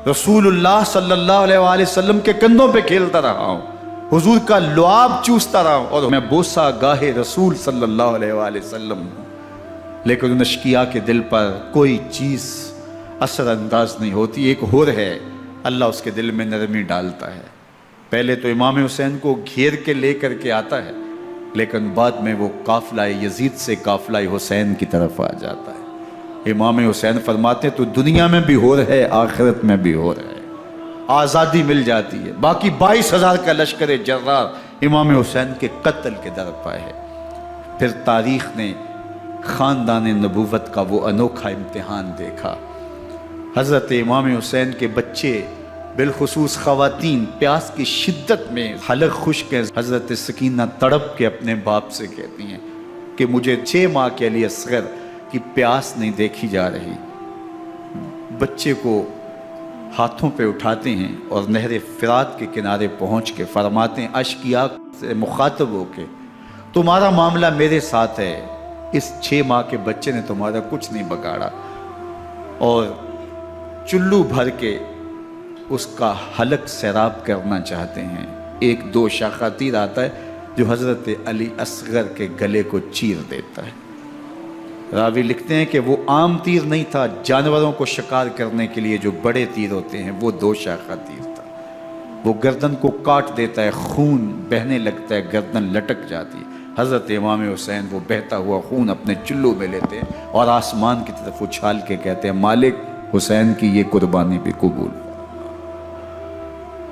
رسول اللہ صلی اللہ علیہ وآلہ وسلم کے کندھوں پہ کھیلتا رہا ہوں، حضور کا لعاب چوستا رہا ہوں، اور میں بوسہ گاہ رسول صلی اللہ علیہ وآلہ وسلم ہوں۔ لیکن ان اشقیاء کے دل پر کوئی چیز اثر انداز نہیں ہوتی۔ ایک ہور ہے، اللہ اس کے دل میں نرمی ڈالتا ہے۔ پہلے تو امام حسین کو گھیر کے لے کر کے آتا ہے، لیکن بعد میں وہ قافلہ یزید سے قافلہ حسین کی طرف آ جاتا ہے۔ امام حسین فرماتے ہیں تو دنیا میں بھی ہور ہے، آخرت میں بھی ہور ہے، آزادی مل جاتی ہے۔ باقی 22,000 کا لشکر جرار امام حسین کے قتل کے در پہ ہے۔ پھر تاریخ نے خاندان نبوت کا وہ انوکھا امتحان دیکھا۔ حضرت امام حسین کے بچے بالخصوص خواتین پیاس کی شدت میں حلق خشک ہیں۔ حضرت سکینہ تڑپ کے اپنے باپ سے کہتی ہیں کہ مجھے 6 ماہ کے علی اصغر کی پیاس نہیں دیکھی جا رہی۔ بچے کو ہاتھوں پہ اٹھاتے ہیں اور نہر فرات کے کنارے پہنچ کے فرماتے ہیں اشقیاء سے مخاطب ہو کے تمہارا معاملہ میرے ساتھ ہے، اس 6 ماہ کے بچے نے تمہارا کچھ نہیں بگاڑا، اور چلو بھر کے اس کا حلق سیراب کرنا چاہتے ہیں۔ ایک 2 شاخہ تیر آتا ہے جو حضرت علی اصغر کے گلے کو چیر دیتا ہے۔ راوی لکھتے ہیں کہ وہ عام تیر نہیں تھا، جانوروں کو شکار کرنے کے لیے جو بڑے تیر ہوتے ہیں وہ 2 شاخہ تیر تھا، وہ گردن کو کاٹ دیتا ہے، خون بہنے لگتا ہے، گردن لٹک جاتی ہے۔ حضرت امام حسین وہ بہتا ہوا خون اپنے چلو میں لیتے ہیں اور آسمان کی طرف اچھال کے کہتے ہیں مالک حسین کی یہ قربانی بھی قبول۔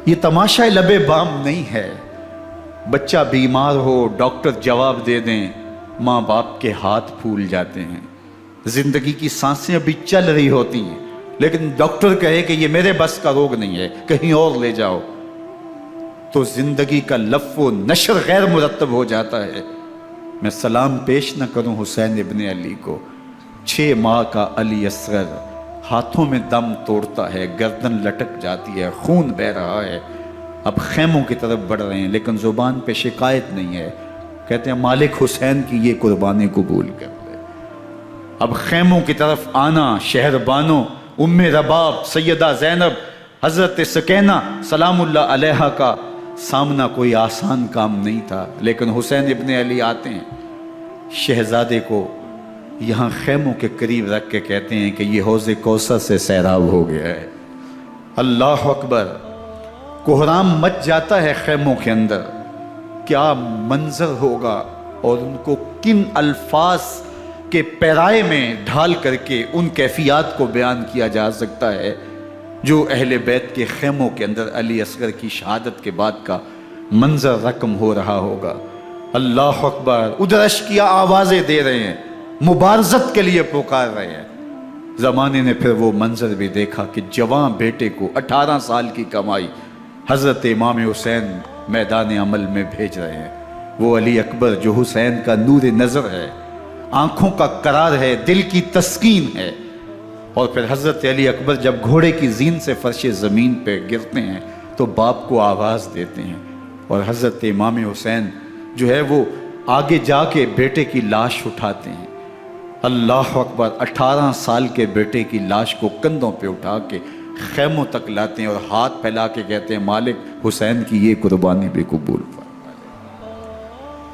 یہ تماشا لبے بام نہیں ہے، بچہ بیمار ہو ڈاکٹر جواب دے دیں، ماں باپ کے ہاتھ پھول جاتے ہیں، زندگی کی سانسیں ابھی چل رہی ہوتی ہیں، لیکن ڈاکٹر کہے کہ یہ میرے بس کا روگ نہیں ہے، کہیں اور لے جاؤ، تو زندگی کا لف و نشر غیر مرتب ہو جاتا ہے۔ میں سلام پیش نہ کروں حسین ابن علی کو، 6 ماہ کا علی اصغر ہاتھوں میں دم توڑتا ہے، گردن لٹک جاتی ہے، خون بہہ رہا ہے، اب خیموں کی طرف بڑھ رہے ہیں، لیکن زبان پہ شکایت نہیں ہے، کہتے ہیں مالک حسین کی یہ قربانی قبول کر لے۔ اب خیموں کی طرف آنا، شہر بانوں ام رباب سیدہ زینب حضرت سکینہ سلام اللہ علیہا کا سامنا کوئی آسان کام نہیں تھا، لیکن حسین ابن علی آتے ہیں، شہزادے کو یہاں خیموں کے قریب رکھ کے کہتے ہیں کہ یہ حوض کوثر سے سیراب ہو گیا ہے۔ اللہ اکبر، کوہرام مچ جاتا ہے خیموں کے اندر، کیا منظر ہوگا اور ان کو کن الفاظ کے پیرائے میں ڈھال کر کے ان کیفیات کو بیان کیا جا سکتا ہے جو اہل بیت کے خیموں کے اندر علی اصغر کی شہادت کے بعد کا منظر رقم ہو رہا ہوگا۔ اللہ اکبر، ادھر عشقیہ آوازیں دے رہے ہیں، مبارزت کے لیے پکار رہے ہیں۔ زمانے نے پھر وہ منظر بھی دیکھا کہ جوان بیٹے کو 18 سال کی کمائی حضرت امام حسین میدان عمل میں بھیج رہے ہیں۔ وہ علی اکبر جو حسین کا نور نظر ہے، آنکھوں کا قرار ہے، دل کی تسکین ہے۔ اور پھر حضرت علی اکبر جب گھوڑے کی زین سے فرش زمین پہ گرتے ہیں تو باپ کو آواز دیتے ہیں، اور حضرت امام حسین جو ہے وہ آگے جا کے بیٹے کی لاش اٹھاتے ہیں۔ اللہ اکبر، 18 سال کے بیٹے کی لاش کو کندھوں پہ اٹھا کے خیموں تک لاتے ہیں اور ہاتھ پھیلا کے کہتے ہیں مالک حسین کی یہ قربانی بھی قبول فرما۔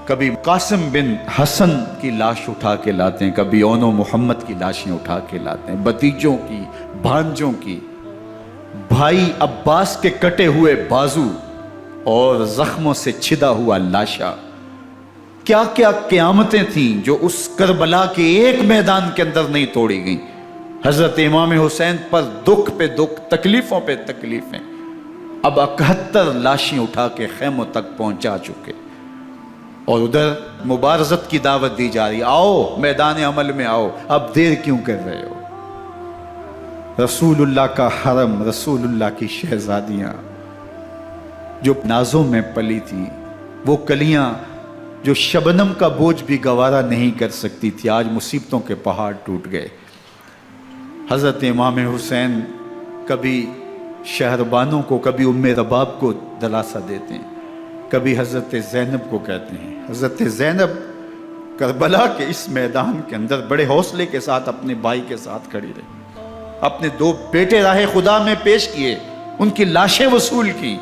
کبھی قاسم بن حسن کی لاش اٹھا کے لاتے ہیں، کبھی اون و محمد کی لاشیں اٹھا کے لاتے ہیں، بھتیجوں کی، بھانجوں کی، بھائی عباس کے کٹے ہوئے بازو اور زخموں سے چھدا ہوا لاشا۔ کیا کیا قیامتیں تھیں جو اس کربلا کے ایک میدان کے اندر نہیں توڑی گئیں۔ حضرت امام حسین پر دکھ پہ دکھ، تکلیفوں پہ تکلیفیں۔ اب 71 لاشیں اٹھا کے خیموں تک پہنچا چکے، اور ادھر مبارزت کی دعوت دی جا رہی، آؤ میدان عمل میں آؤ، اب دیر کیوں کر رہے ہو۔ رسول اللہ کا حرم، رسول اللہ کی شہزادیاں جو نازوں میں پلی تھی، وہ کلیاں جو شبنم کا بوجھ بھی گوارا نہیں کر سکتی تھی، آج مصیبتوں کے پہاڑ ٹوٹ گئے۔ حضرت امام حسین کبھی شہربانوں کو، کبھی ام رباب کو دلاسا دیتے ہیں، کبھی حضرت زینب کو کہتے ہیں۔ حضرت زینب کربلا کے اس میدان کے اندر بڑے حوصلے کے ساتھ اپنے بھائی کے ساتھ کھڑی رہی، اپنے 2 بیٹے راہ خدا میں پیش کیے، ان کی لاشیں وصول کی،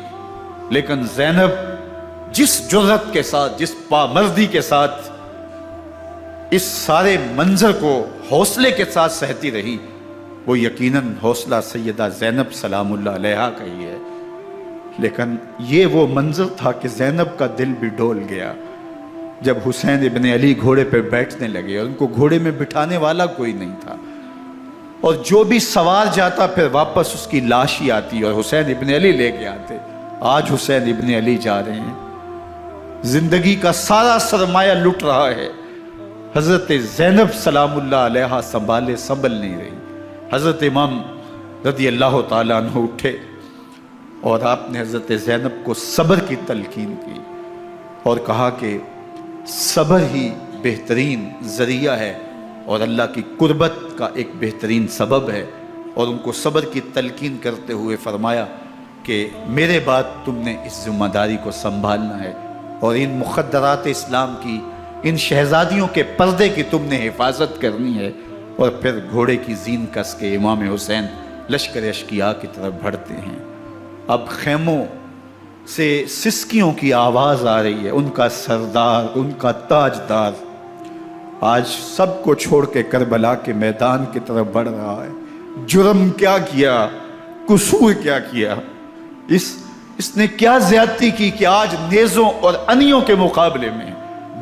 لیکن زینب جس جرأت کے ساتھ، جس پامردی کے ساتھ اس سارے منظر کو حوصلے کے ساتھ سہتی رہی، وہ یقیناً حوصلہ سیدہ زینب سلام اللہ علیہا کا ہی ہے۔ لیکن یہ وہ منظر تھا کہ زینب کا دل بھی ڈول گیا جب حسین ابن علی گھوڑے پہ بیٹھنے لگے اور ان کو گھوڑے میں بٹھانے والا کوئی نہیں تھا، اور جو بھی سوار جاتا پھر واپس اس کی لاش ہی آتی اور حسین ابن علی لے کے آتے۔ آج حسین ابن علی جا رہے ہیں، زندگی کا سارا سرمایہ لٹ رہا ہے، حضرت زینب سلام اللہ علیہا سنبھل نہیں رہی۔ حضرت امام رضی اللہ تعالیٰ عنہ اٹھے اور آپ نے حضرت زینب کو صبر کی تلقین کی اور کہا کہ صبر ہی بہترین ذریعہ ہے اور اللہ کی قربت کا ایک بہترین سبب ہے، اور ان کو صبر کی تلقین کرتے ہوئے فرمایا کہ میرے بعد تم نے اس ذمہ داری کو سنبھالنا ہے اور ان مخدرات اسلام کی، ان شہزادیوں کے پردے کی تم نے حفاظت کرنی ہے۔ اور پھر گھوڑے کی زین کس کے امام حسین لشکر اشقیاء کی طرف بڑھتے ہیں۔ اب خیموں سے سسکیوں کی آواز آ رہی ہے، ان کا سردار، ان کا تاجدار آج سب کو چھوڑ کے کربلا کے میدان کی طرف بڑھ رہا ہے۔ جرم کیا کیا، قصور کیا کیا، اس نے کیا زیادتی کی کہ آج نیزوں اور انیوں کے مقابلے میں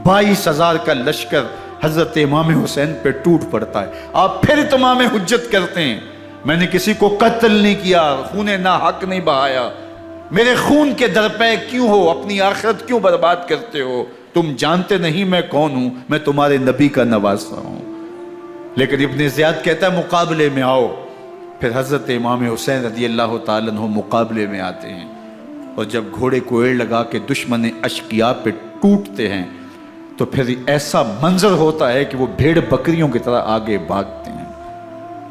22,000 کا لشکر حضرت امام حسین پہ ٹوٹ پڑتا ہے۔ آپ پھر اتمام حجت کرتے ہیں، میں نے کسی کو قتل نہیں کیا، خون ناحق نہیں بہایا، میرے خون کے درپے کیوں ہو، اپنی آخرت کیوں برباد کرتے ہو، تم جانتے نہیں میں کون ہوں، میں تمہارے نبی کا نواسا ہوں۔ لیکن ابن زیاد کہتا ہے مقابلے میں آؤ۔ پھر حضرت امام حسین رضی اللہ تعالیٰ عنہ مقابلے میں آتے ہیں، اور جب گھوڑے کو ایڑ لگا کے دشمن اشقیاء پہ ٹوٹتے ہیں تو پھر ایسا منظر ہوتا ہے کہ وہ بھیڑ بکریوں کی طرح آگے بھاگتے ہیں۔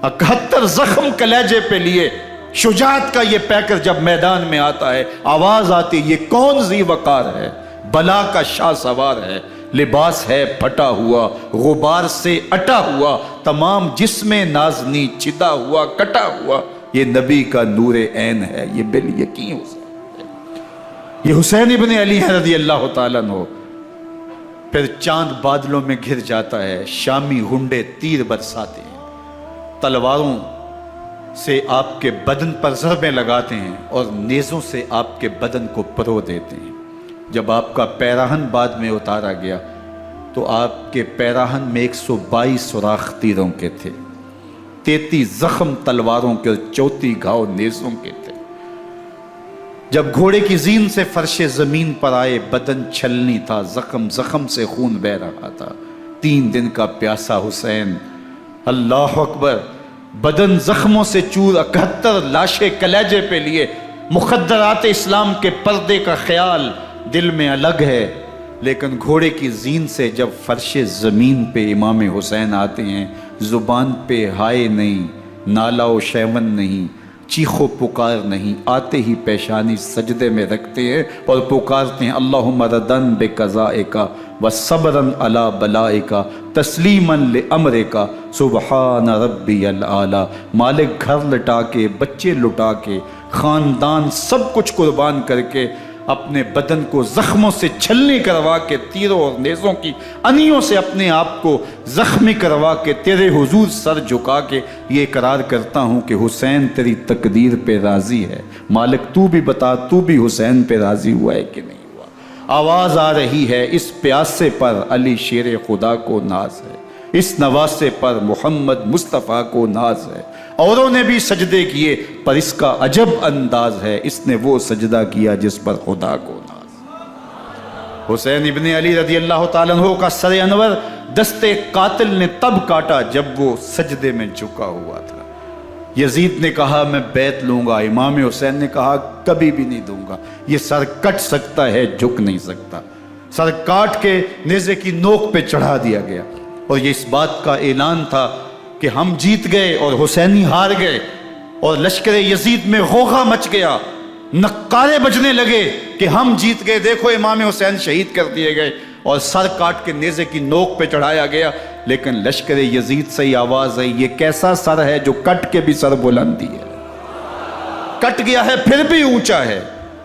71 زخم کلیجے پہ لیے شجاعت کا یہ پیکر جب میدان میں آتا ہے، آواز آتی، یہ کون ذی وقار ہے، بلا کا شاہ سوار ہے، لباس ہے پھٹا ہوا غبار سے اٹا ہوا، تمام جسم نازنی چدا ہوا کٹا ہوا، یہ نبی کا نور عین ہے، یہ بالیقین حسین ہے، یہ حسین ابن علی ہے رضی اللہ تعالیٰ عنہ۔ پھر چاند بادلوں میں گھر جاتا ہے، شامی غنڈے تیر برساتے ہیں، تلواروں سے آپ کے بدن پر ضربیں لگاتے ہیں اور نیزوں سے آپ کے بدن کو پرو دیتے ہیں۔ جب آپ کا پیراہن بعد میں اتارا گیا تو آپ کے پیراہن میں 122 سوراخ تیروں کے تھے، 33 زخم تلواروں کے اور 34 گھاؤ نیزوں کے تھے۔ جب گھوڑے کی زین سے فرش زمین پر آئے، بدن چھلنی تھا، زخم زخم سے خون بہ رہا تھا، 3 دن کا پیاسا حسین، اللہ اکبر، بدن زخموں سے چور، 71 لاشیں کلیجے پہ لیے، مخدرات اسلام کے پردے کا خیال دل میں الگ ہے، لیکن گھوڑے کی زین سے جب فرش زمین پہ امام حسین آتے ہیں، زبان پہ ہائے نہیں، نالا و شیون نہیں، چیخ و پکار نہیں، آتے ہی پیشانی سجدے میں رکھتے ہیں اور پکارتے ہیں اللہم ردن بقضائک وصبرن علی بلائک تسلیما لامرک سبحان ربی الاعلی۔ مالک گھر لٹا کے، بچے لٹا کے، خاندان سب کچھ قربان کر کے، اپنے بدن کو زخموں سے چھلنی کروا کے، تیروں اور نیزوں کی انیوں سے اپنے آپ کو زخمی کروا کے، تیرے حضور سر جھکا کے یہ اقرار کرتا ہوں کہ حسین تیری تقدیر پہ راضی ہے، مالک تو بھی بتا، تو بھی حسین پہ راضی ہوا ہے کہ نہیں ہوا۔ آواز آ رہی ہے، اس پیاسے پر علی شیر خدا کو ناز ہے، اس نواسے پر محمد مصطفیٰ کو ناز ہے، اوروں نے بھی سجدے کیے پر اس کا عجب انداز ہے، اس نے وہ سجدہ کیا جس پر خدا کو ناز۔ حسین ابن علی رضی اللہ تعالیٰ عنہ کا سر انور دستے قاتل نے تب کاٹا جب وہ سجدے میں جھکا ہوا تھا۔ یزید نے کہا میں بیعت لوں گا، امام حسین نے کہا کبھی بھی نہیں دوں گا، یہ سر کٹ سکتا ہے جھک نہیں سکتا۔ سر کاٹ کے نیزے کی نوک پہ چڑھا دیا گیا اور یہ اس بات کا اعلان تھا کہ ہم جیت گئے اور حسینی ہار گئے، اور لشکر یزید میں غوغا مچ گیا، نقارے بجنے لگے کہ ہم جیت گئے، دیکھو امام حسین شہید کر دیے گئے، اور سر کاٹ کے نیزے کی نوک پہ چڑھایا گیا۔ لیکن لشکر یزید سے ہی آواز آئی یہ کیسا سر ہے جو کٹ کے بھی سر بلندی ہے، کٹ گیا ہے پھر بھی اونچا ہے،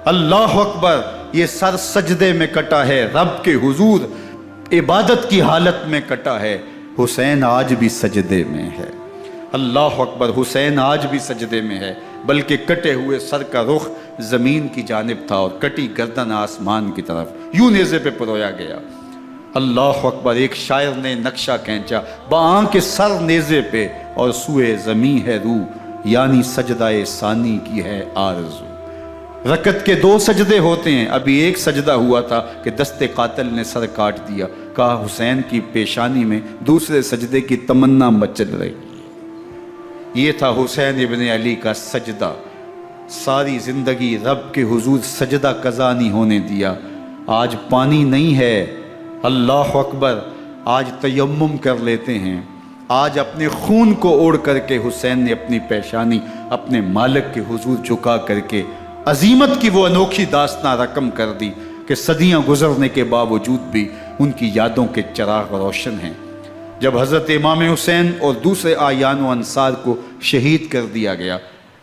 اللہ اکبر، یہ سر سجدے میں کٹا ہے، رب کے حضور عبادت کی حالت میں کٹا ہے، حسین آج بھی سجدے میں ہے، اللہ اکبر، حسین آج بھی سجدے میں ہے، بلکہ کٹے ہوئے سر کا رخ زمین کی جانب تھا اور کٹی گردن آسمان کی طرف، یوں نیزے پہ پرویا گیا، اللہ اکبر۔ ایک شاعر نے نقشہ کھینچا، بآنکھ سر نیزے پہ اور سوئے زمین ہے روح، یعنی سجدہ ثانی کی ہے آرزو۔ رکعت کے 2 سجدے ہوتے ہیں، ابھی ایک سجدہ ہوا تھا کہ دست قاتل نے سر کاٹ دیا، کہا حسین کی پیشانی میں دوسرے سجدے کی تمنا مچل رہی ہے۔ یہ تھا حسین ابن علی کا سجدہ، ساری زندگی رب کے حضور سجدہ قضا نہیں ہونے دیا۔ آج پانی نہیں ہے، اللہ اکبر، آج تیمم کر لیتے ہیں، آج اپنے خون کو اوڑھ کر کے حسین نے اپنی پیشانی اپنے مالک کے حضور جھکا کر کے عظیمت کی وہ انوکھی داستان رقم کر دی کہ صدیاں گزرنے کے باوجود بھی ان کی یادوں کے چراغ روشن ہیں۔ جب حضرت امام حسین اور دوسرے آیان و انصار کو شہید کر دیا گیا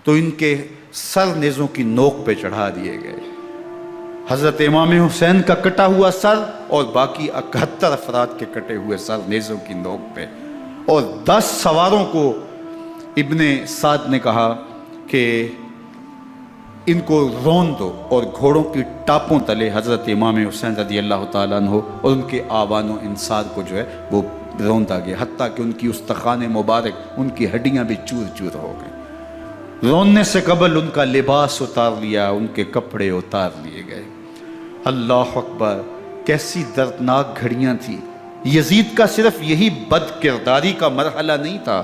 تو ان کے سر نیزوں کی نوک پہ چڑھا دیے گئے، حضرت امام حسین کا کٹا ہوا سر اور باقی 71 افراد کے کٹے ہوئے سر نیزوں کی نوک پہ، اور 10 سواروں کو ابن سعد نے کہا کہ ان کو رون دو، اور گھوڑوں کی ٹاپوں تلے حضرت امام حسین رضی اللہ تعالیٰ عنہ اور ان کے آوان و انصار کو جو ہے وہ روندا گیا، حتیٰ کہ ان کی استخوان مبارک، ان کی ہڈیاں بھی چور چور ہو گئیں۔ روننے سے قبل ان کا لباس اتار لیا، ان کے کپڑے اتار لیے گئے۔ اللہ اکبر، کیسی دردناک گھڑیاں تھیں۔ یزید کا صرف یہی بد کرداری کا مرحلہ نہیں تھا،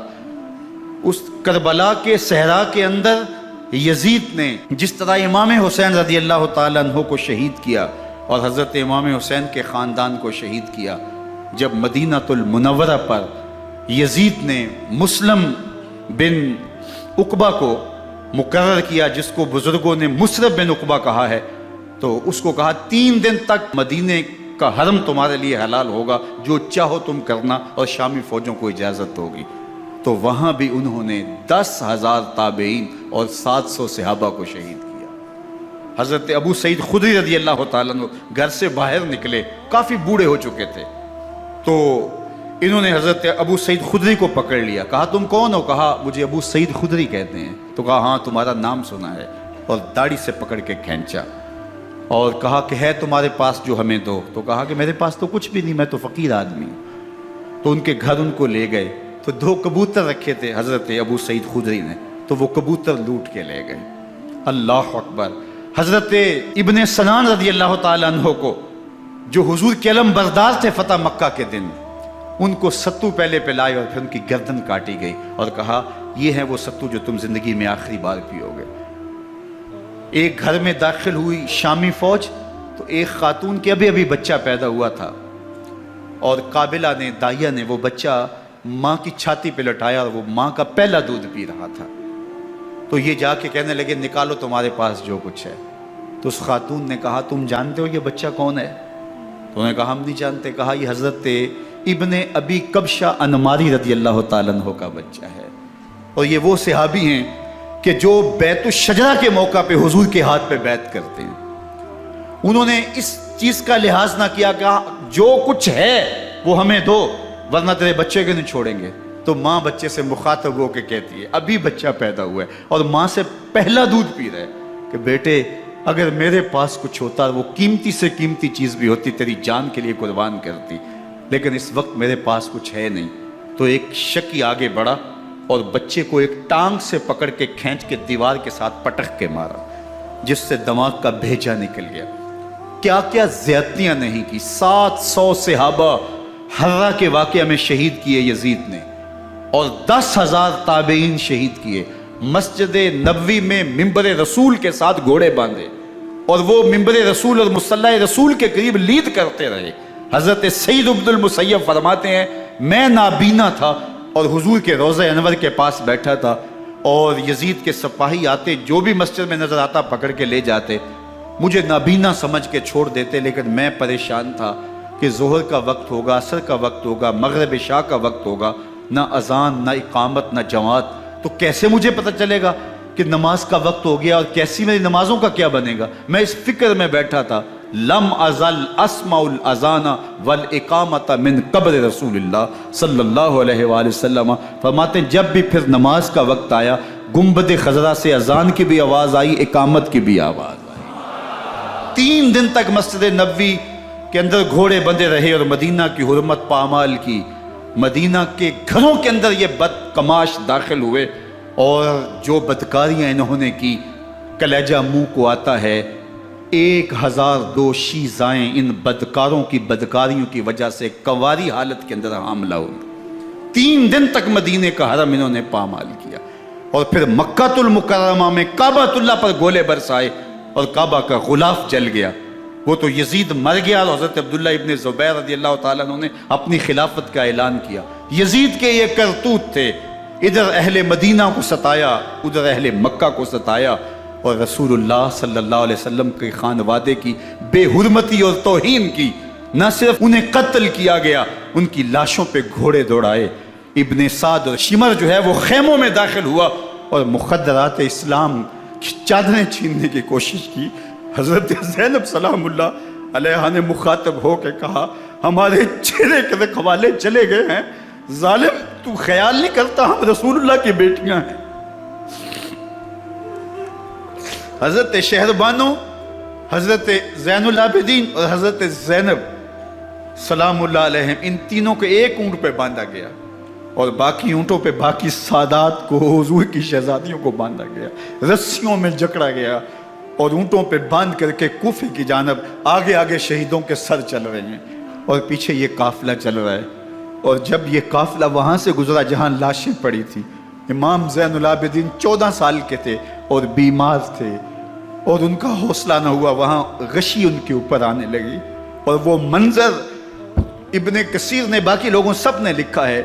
اس کربلا کے صحرا کے اندر یزید نے جس طرح امام حسین رضی اللہ تعالیٰ عنہ کو شہید کیا اور حضرت امام حسین کے خاندان کو شہید کیا، جب مدینہ المنورہ پر یزید نے مسلم بن عقبہ کو مقرر کیا، جس کو بزرگوں نے مصرب بن عقبہ کہا ہے، تو اس کو کہا 3 دن تک مدینے کا حرم تمہارے لیے حلال ہوگا، جو چاہو تم کرنا، اور شامی فوجوں کو اجازت ہوگی۔ تو وہاں بھی انہوں نے 10,000 تابعین اور 700 صحابہ کو شہید کیا۔ حضرت ابو سعید خدری رضی اللہ تعالیٰ عنہ گھر سے باہر نکلے، کافی بوڑھے ہو چکے تھے، تو انہوں نے حضرت ابو سعید خدری کو پکڑ لیا، کہا تم کون ہو؟ کہا مجھے ابو سعید خدری کہتے ہیں۔ تو کہا ہاں تمہارا نام سنا ہے، اور داڑھی سے پکڑ کے کھینچا اور کہا کہ ہے تمہارے پاس جو ہمیں دو؟ تو کہا کہ میرے پاس تو کچھ بھی نہیں، میں تو فقیر آدمی ہوں۔ تو ان کے گھر ان کو لے گئے، تو 2 کبوتر رکھے تھے حضرت ابو سعید خدری نے، تو وہ کبوتر لوٹ کے لے گئے۔ اللہ اکبر۔ حضرت ابن سنان رضی اللہ تعالیٰ عنہ کو، جو حضور کے علم بردار تھے فتح مکہ کے دن، ان کو ستو پہلے پلائے اور پھر ان کی گردن کاٹی گئی، اور کہا یہ ہے وہ ستو جو تم زندگی میں آخری بار پیو گے۔ ایک گھر میں داخل ہوئی شامی فوج، تو ایک خاتون کے ابھی بچہ پیدا ہوا تھا، اور قابلہ نے، دائیا نے، وہ بچہ ماں کی چھاتی پہ لٹایا، اور وہ ماں کا پہلا دودھ پی رہا تھا۔ تو یہ جا کے کہنے لگے نکالو تمہارے پاس جو کچھ ہے۔ تو اس خاتون نے کہا تم جانتے ہو یہ بچہ کون ہے؟ تو انہوں نے کہا ہم نہیں جانتے۔ کہا یہ حضرت ابن ابی کبشہ انماری رضی اللہ تعالیٰ عنہ کا بچہ ہے، اور یہ وہ صحابی ہیں کہ جو بیت الشجرہ کے موقع پہ حضور کے ہاتھ پہ بیعت کرتے ہیں۔ انہوں نے اس چیز کا لحاظ نہ کیا کہ جو کچھ ہے وہ ہمیں دو، ورنہ تیرے بچے کو نہیں چھوڑیں گے۔ تو ماں بچے سے مخاطب ہو کے کہتی ہے، ابھی بچہ پیدا ہوا ہے اور ماں سے پہلا دودھ پی رہا ہے، کہ بیٹے اگر میرے پاس کچھ ہوتا، وہ قیمتی سے قیمتی چیز بھی ہوتی، تیری جان کے لیے قربان کرتی، لیکن اس وقت میرے پاس کچھ ہے نہیں۔ تو ایک شکی آگے بڑھا اور بچے کو ایک ٹانگ سے پکڑ کے کھینچ کے دیوار کے ساتھ پٹک کے مارا، جس سے دماغ کا بھیجا نکل گیا۔ کیا کیا زیادتیاں نہیں کی۔ 700 صحابہ حرہ کے واقعہ میں شہید کیے یزید نے، اور 10,000 تابعین شہید کیے۔ مسجد نبوی میں ممبر رسول کے ساتھ گھوڑے باندھے، اور وہ ممبر رسول اور مصلی رسول کے قریب لید کرتے رہے۔ حضرت سعید عبد المسیب فرماتے ہیں میں نابینا تھا اور حضور کے روضہ انور کے پاس بیٹھا تھا، اور یزید کے سپاہی آتے، جو بھی مسجد میں نظر آتا پکڑ کے لے جاتے، مجھے نابینا سمجھ کے چھوڑ دیتے، لیکن میں پریشان تھا کہ ظہر کا وقت ہوگا، عصر کا وقت ہوگا، مغرب عشاء کا وقت ہوگا، نہ اذان، نہ اقامت، نہ جماعت، تو کیسے مجھے پتہ چلے گا کہ نماز کا وقت ہو گیا، اور کیسی میری نمازوں کا کیا بنے گا؟ میں اس فکر میں بیٹھا تھا۔ لم ازل اسمع الاذان والاقامت من قبر رسول اللہ صلی اللہ علیہ وآلہ وسلم۔ فرماتے ہیں جب بھی پھر نماز کا وقت آیا، گنبد خضرا سے اذان کی بھی آواز آئی، اقامت کی بھی آواز آئی۔ 3 دن تک مسجد نبوی کے اندر گھوڑے بندے رہے، اور مدینہ کی حرمت پامال کی۔ مدینہ کے گھروں کے اندر یہ بدکماش داخل ہوئے، اور جو بدکاریاں انہوں نے کی کلیجہ منہ کو آتا ہے۔ 1002 شیزائیں ان بدکاروں کی بدکاریوں کی وجہ سے کنواری حالت کے اندر حاملہ ہوئی۔ 3 دن تک مدینے کا حرم انہوں نے پامال کیا، اور پھر مکہ المکرمہ میں کعبہ اللہ پر گولے برسائے، اور کعبہ کا غلاف جل گیا۔ وہ تو یزید مر گیا، اور حضرت عبداللہ ابن زبیر رضی اللہ تعالیٰ عنہ نے اپنی خلافت کا اعلان کیا۔ یزید کے یہ کرتوت تھے، ادھر اہل مدینہ کو ستایا، ادھر اہل مکہ کو ستایا، اور رسول اللہ صلی اللہ علیہ وسلم کے خانوادے کی بے حرمتی اور توہین کی۔ نہ صرف انہیں قتل کیا گیا، ان کی لاشوں پہ گھوڑے دوڑائے۔ ابن سعد اور شمر جو ہے وہ خیموں میں داخل ہوا، اور مخدرات اسلام کی چادریں چھیننے کی کوشش کی۔ حضرت زینب سلام اللہ علیہ نے مخاطب ہو کے کہا ہمارے چہرے کے رکھوالے چلے گئے ہیں، ظالم تو خیال نہیں کرتا ہم رسول اللہ کی بیٹیاں ہیں۔ حضرت شہربانو، حضرت زین العابدین اور حضرت زینب سلام اللہ علیہم، ان تینوں کو ایک اونٹ پہ باندھا گیا، اور باقی اونٹوں پہ باقی سادات کو، حضور کی شہزادیوں کو باندھا گیا، رسیوں میں جکڑا گیا، اور اونٹوں پہ باندھ کر کے کوفے کی جانب آگے آگے شہیدوں کے سر چل رہے ہیں، اور پیچھے یہ قافلہ چل رہا ہے۔ اور جب یہ قافلہ وہاں سے گزرا جہاں لاشیں پڑی تھی، امام زین العابدین 14 سال کے تھے اور بیمار تھے، اور ان کا حوصلہ نہ ہوا، وہاں غشی ان کے اوپر آنے لگی، اور وہ منظر ابن کثیر نے، باقی لوگوں سب نے لکھا ہے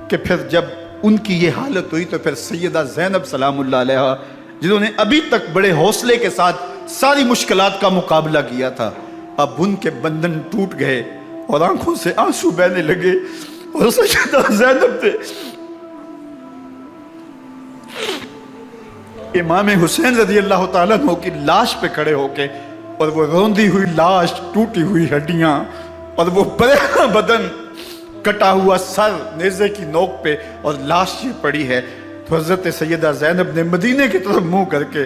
کہ پھر جب ان کی یہ حالت ہوئی تو پھر سیدہ زینب سلام اللہ علیہ، جنہوں نے ابھی تک بڑے حوصلے کے ساتھ ساری مشکلات کا مقابلہ کیا تھا، اب ان کے بندھن ٹوٹ گئے اور آنکھوں سے آنسو بہنے لگے، اور سیدہ زینب تھے امام حسین رضی اللہ تعالیٰ عنہ کی لاش پہ کھڑے ہو کے، اور وہ روندی ہوئی لاش، ٹوٹی ہوئی ہڈیاں، اور وہ پریشان بدن، کٹا ہوا سر نیزے کی نوک پہ، اور لاش یہ پڑی ہے۔ تو حضرت سیدہ زینب نے مدینے کی طرف منہ کر کے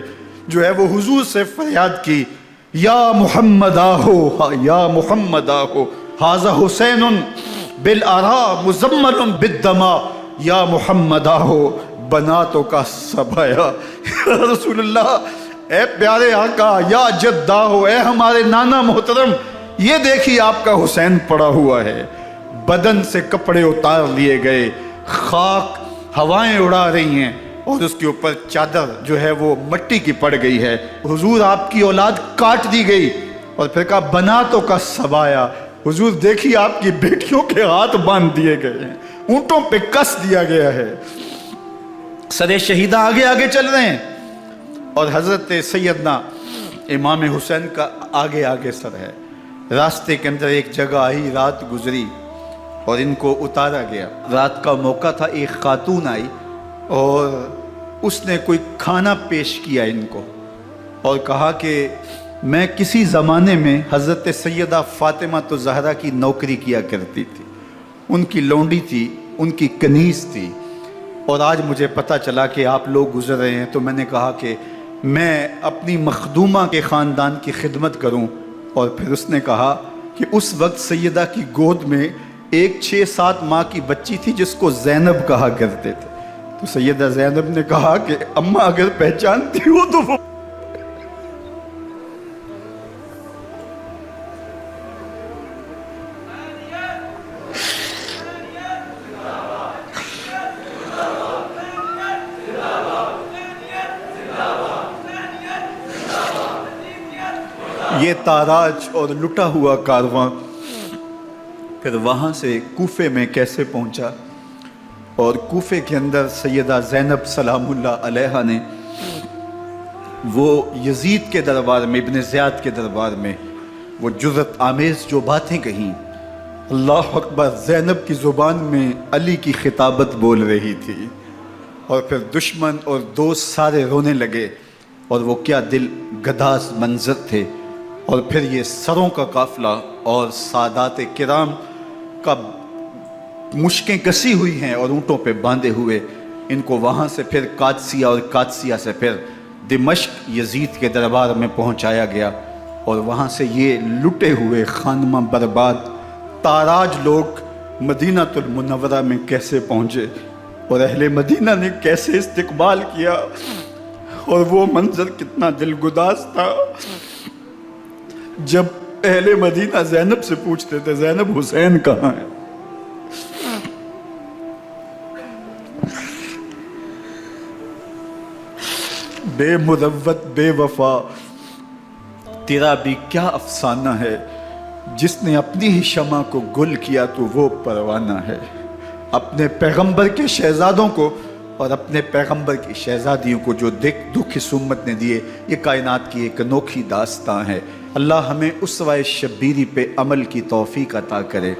جو ہے وہ حضور سے فریاد کی، یا محمد آہو، یا محمد آہو، ھذا حسین بالآراء مزمل بالدماء، یا محمد آہو بناتوں کا سبایا۔ یا رسول اللہ، اے پیارے آقا، یا جد آہو، اے ہمارے نانا محترم، یہ دیکھیے آپ کا حسین پڑا ہوا ہے۔ بدن سے کپڑے اتار لیے گئے، خاک ہوائیں اڑا رہی ہیں، اور اس کے اوپر چادر جو ہے وہ مٹی کی پڑ گئی ہے۔ حضور آپ کی اولاد کاٹ دی گئی، اور پھر کہا بناتوں کا سبایا۔ حضور دیکھیے آپ کی بیٹیوں کے ہاتھ باندھ دیے گئے ہیں، اونٹوں پہ کس دیا گیا ہے، سر شہیدہ آگے آگے چل رہے ہیں، اور حضرت سیدنا امام حسین کا آگے آگے سر ہے۔ راستے کے اندر ایک جگہ آئی، رات گزری اور ان کو اتارا گیا۔ رات کا موقع تھا، ایک خاتون آئی اور اس نے کوئی کھانا پیش کیا ان کو، اور کہا کہ میں کسی زمانے میں حضرت سیدہ فاطمہ زہرا کی نوکری کیا کرتی تھی، ان کی لونڈی تھی، ان کی کنیز تھی، اور آج مجھے پتہ چلا کہ آپ لوگ گزر رہے ہیں، تو میں نے کہا کہ میں اپنی مخدومہ کے خاندان کی خدمت کروں۔ اور پھر اس نے کہا کہ اس وقت سیدہ کی گود میں ایک 6-7 ماہ کی بچی تھی جس کو زینب کہا کرتے تھے۔ تو سیدہ زینب نے کہا کہ اماں اگر پہچانتی ہو تو وہ یہ تاراج اور لٹا ہوا کارواں پھر وہاں سے کوفے میں کیسے پہنچا، اور کوفے کے اندر سیدہ زینب سلام اللہ علیہا نے وہ یزید کے دربار میں، ابن زیاد کے دربار میں وہ جرأت آمیز جو باتیں کہیں، اللہ اکبر، زینب کی زبان میں علی کی خطابت بول رہی تھی، اور پھر دشمن اور دوست سارے رونے لگے، اور وہ کیا دل گداز منظر تھے۔ اور پھر یہ سروں کا قافلہ اور سادات کرام کا مشکیں کسی ہوئی ہیں اور اونٹوں پہ باندھے ہوئے، ان کو وہاں سے پھر قادسیہ، اور قادسیہ سے پھر دمشق یزید کے دربار میں پہنچایا گیا، اور وہاں سے یہ لٹے ہوئے خانمہ برباد تاراج لوگ مدینہ المنورہ میں کیسے پہنچے، اور اہل مدینہ نے کیسے استقبال کیا، اور وہ منظر کتنا دل گداز تھا جب اہل مدینہ زینب سے پوچھتے تھے زینب حسین کہاں ہے؟ بے مروت بے وفا، تیرا بھی کیا افسانہ ہے، جس نے اپنی ہی شمع کو گل کیا تو وہ پروانہ ہے۔ اپنے پیغمبر کے شہزادوں کو اور اپنے پیغمبر کی شہزادیوں کو جو دکھ اس امت نے دیے، یہ کائنات کی ایک انوکھی داستان ہے۔ اللہ ہمیں اسوہ شبیری پہ عمل کی توفیق عطا کرے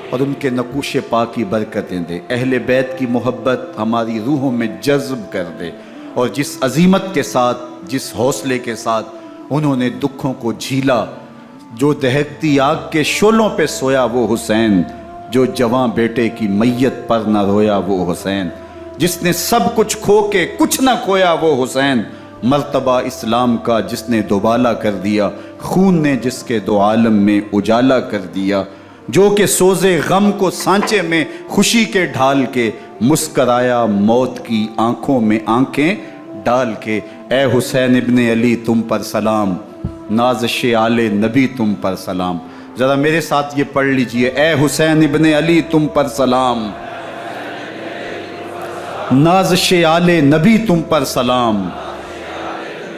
اور ان کے نقوش پاک کی برکتیں دے، اہل بیت کی محبت ہماری روحوں میں جذب کر دے، اور جس عظیمت کے ساتھ، جس حوصلے کے ساتھ انہوں نے دکھوں کو جھیلا، جو دہکتی آگ کے شعلوں پہ سویا وہ حسین، جو جواں بیٹے کی میت پر نہ رویا وہ حسین، جس نے سب کچھ کھو کے کچھ نہ کھویا وہ حسین، مرتبہ اسلام کا جس نے دوبالا کر دیا، خون نے جس کے دو عالم میں اجالا کر دیا، جو کہ سوزے غم کو سانچے میں خوشی کے ڈھال کے، مسکرایا موت کی آنکھوں میں آنکھیں ڈال کے۔ اے حسین ابن علی تم پر سلام، نازش آل نبی تم پر سلام۔ ذرا میرے ساتھ یہ پڑھ لیجئے، اے حسین ابن علی تم پر سلام، نازش آل نبی تم پر سلام،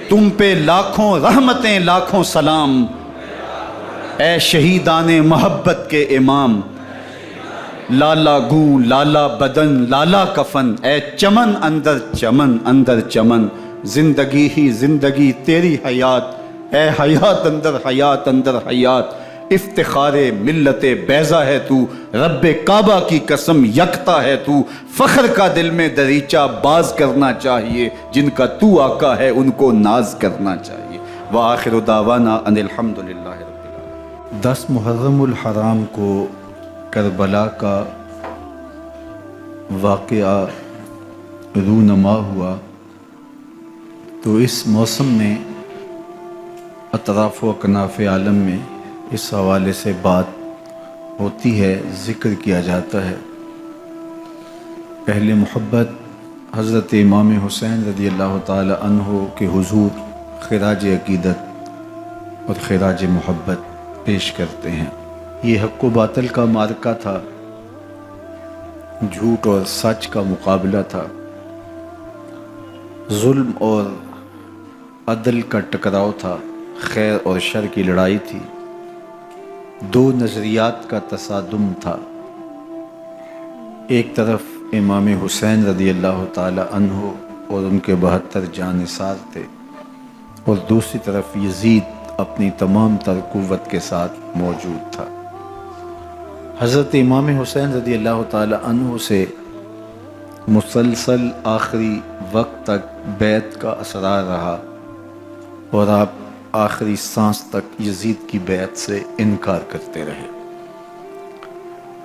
تم پہ لاکھوں رحمتیں لاکھوں سلام، اے شہیدان محبت کے امام، لالا گوں لالا بدن لالا کفن، اے چمن اندر چمن، زندگی ہی زندگی تیری حیات، اے حیات اندر حیات اندر حیات، افتخار ملت بیضا ہے تو، رب کعبہ کی قسم یکتا ہے تو، فخر کا دل میں دریچہ باز کرنا چاہیے، جن کا تو آقا ہے ان کو ناز کرنا چاہیے۔ وآخر دعوانا ان الحمدللہ رب العالمین۔ 10 محرم الحرام کو کربلا کا واقعہ رونما ہوا، تو اس موسم میں اطراف و اکناف عالم میں اس حوالے سے بات ہوتی ہے، ذکر کیا جاتا ہے۔ اہل محبت حضرت امام حسین رضی اللہ تعالی عنہ کے حضور خراج عقیدت اور خراج محبت پیش کرتے ہیں۔ یہ حق و باطل کا معرکہ تھا، جھوٹ اور سچ کا مقابلہ تھا، ظلم اور عدل کا ٹکراؤ تھا، خیر اور شر کی لڑائی تھی، دو نظریات کا تصادم تھا۔ ایک طرف امام حسین رضی اللہ تعالی عنہ اور ان کے 72 جانثار تھے، اور دوسری طرف یزید اپنی تمام تر قوت کے ساتھ موجود تھا۔ حضرت امام حسین رضی اللہ تعالی عنہ سے مسلسل آخری وقت تک بیعت کا اثرار رہا، اور آپ آخری سانس تک یزید کی بیعت سے انکار کرتے رہے۔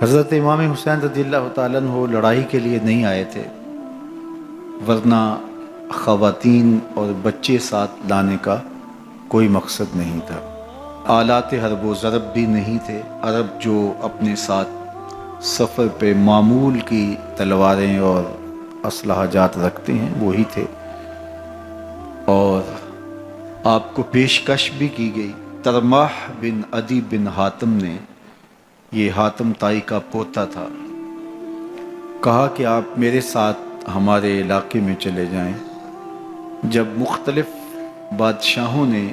حضرت امام حسین رضی اللہ تعالیٰ عنہ لڑائی کے لیے نہیں آئے تھے، ورنہ خواتین اور بچے ساتھ لانے کا کوئی مقصد نہیں تھا۔ آلات حرب و ضرب بھی نہیں تھے، عرب جو اپنے ساتھ سفر پہ معمول کی تلواریں اور اسلحہ جات رکھتے ہیں وہی تھے، اور آپ کو پیشکش بھی کی گئی۔ ترماح بن عدی بن حاتم نے، یہ حاتم تائی کا پوتا تھا، کہا کہ آپ میرے ساتھ ہمارے علاقے میں چلے جائیں۔ جب مختلف بادشاہوں نے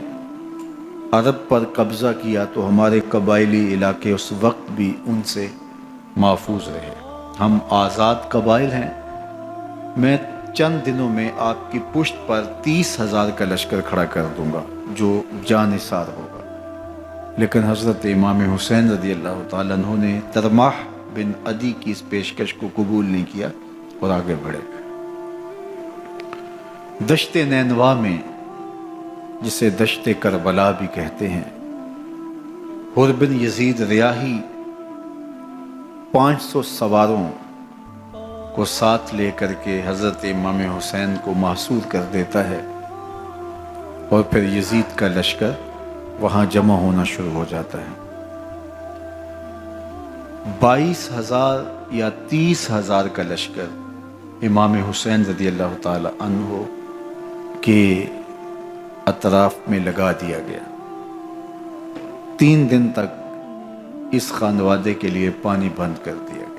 عرب پر قبضہ کیا تو ہمارے قبائلی علاقے اس وقت بھی ان سے محفوظ رہے۔ ہم آزاد قبائل ہیں، میں چند دنوں میں آپ کی پشت پر 30,000 کا لشکر کھڑا کر دوں گا جو جانثار ہوگا۔ لیکن حضرت امام حسین رضی اللہ تعالیٰ عنہ نے ترماح بن عدی کی اس پیشکش کو قبول نہیں کیا اور آگے بڑھے۔ دشت نینوا میں، جسے دشت کربلا بھی کہتے ہیں، حر بن یزید ریاحی 500 سواروں کو ساتھ لے کر کے حضرت امام حسین کو محصور کر دیتا ہے، اور پھر یزید کا لشکر وہاں جمع ہونا شروع ہو جاتا ہے۔ 22,000 یا 30,000 کا لشکر امام حسین رضی اللہ تعالی عنہ کے اطراف میں لگا دیا گیا۔ 3 دن تک اس خانوادے کے لیے پانی بند کر دیا گیا۔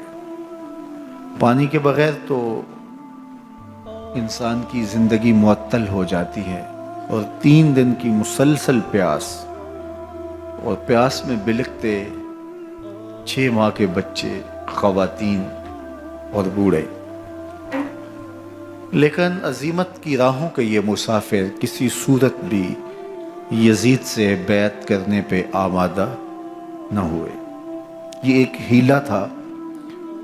پانی کے بغیر تو انسان کی زندگی معطل ہو جاتی ہے، اور 3 دن کی مسلسل پیاس، اور پیاس میں بلکتے 6 ماہ کے بچے، خواتین اور بوڑھے۔ لیکن عزیمت کی راہوں کے یہ مسافر کسی صورت بھی یزید سے بیعت کرنے پہ آمادہ نہ ہوئے۔ یہ ایک ہیلا تھا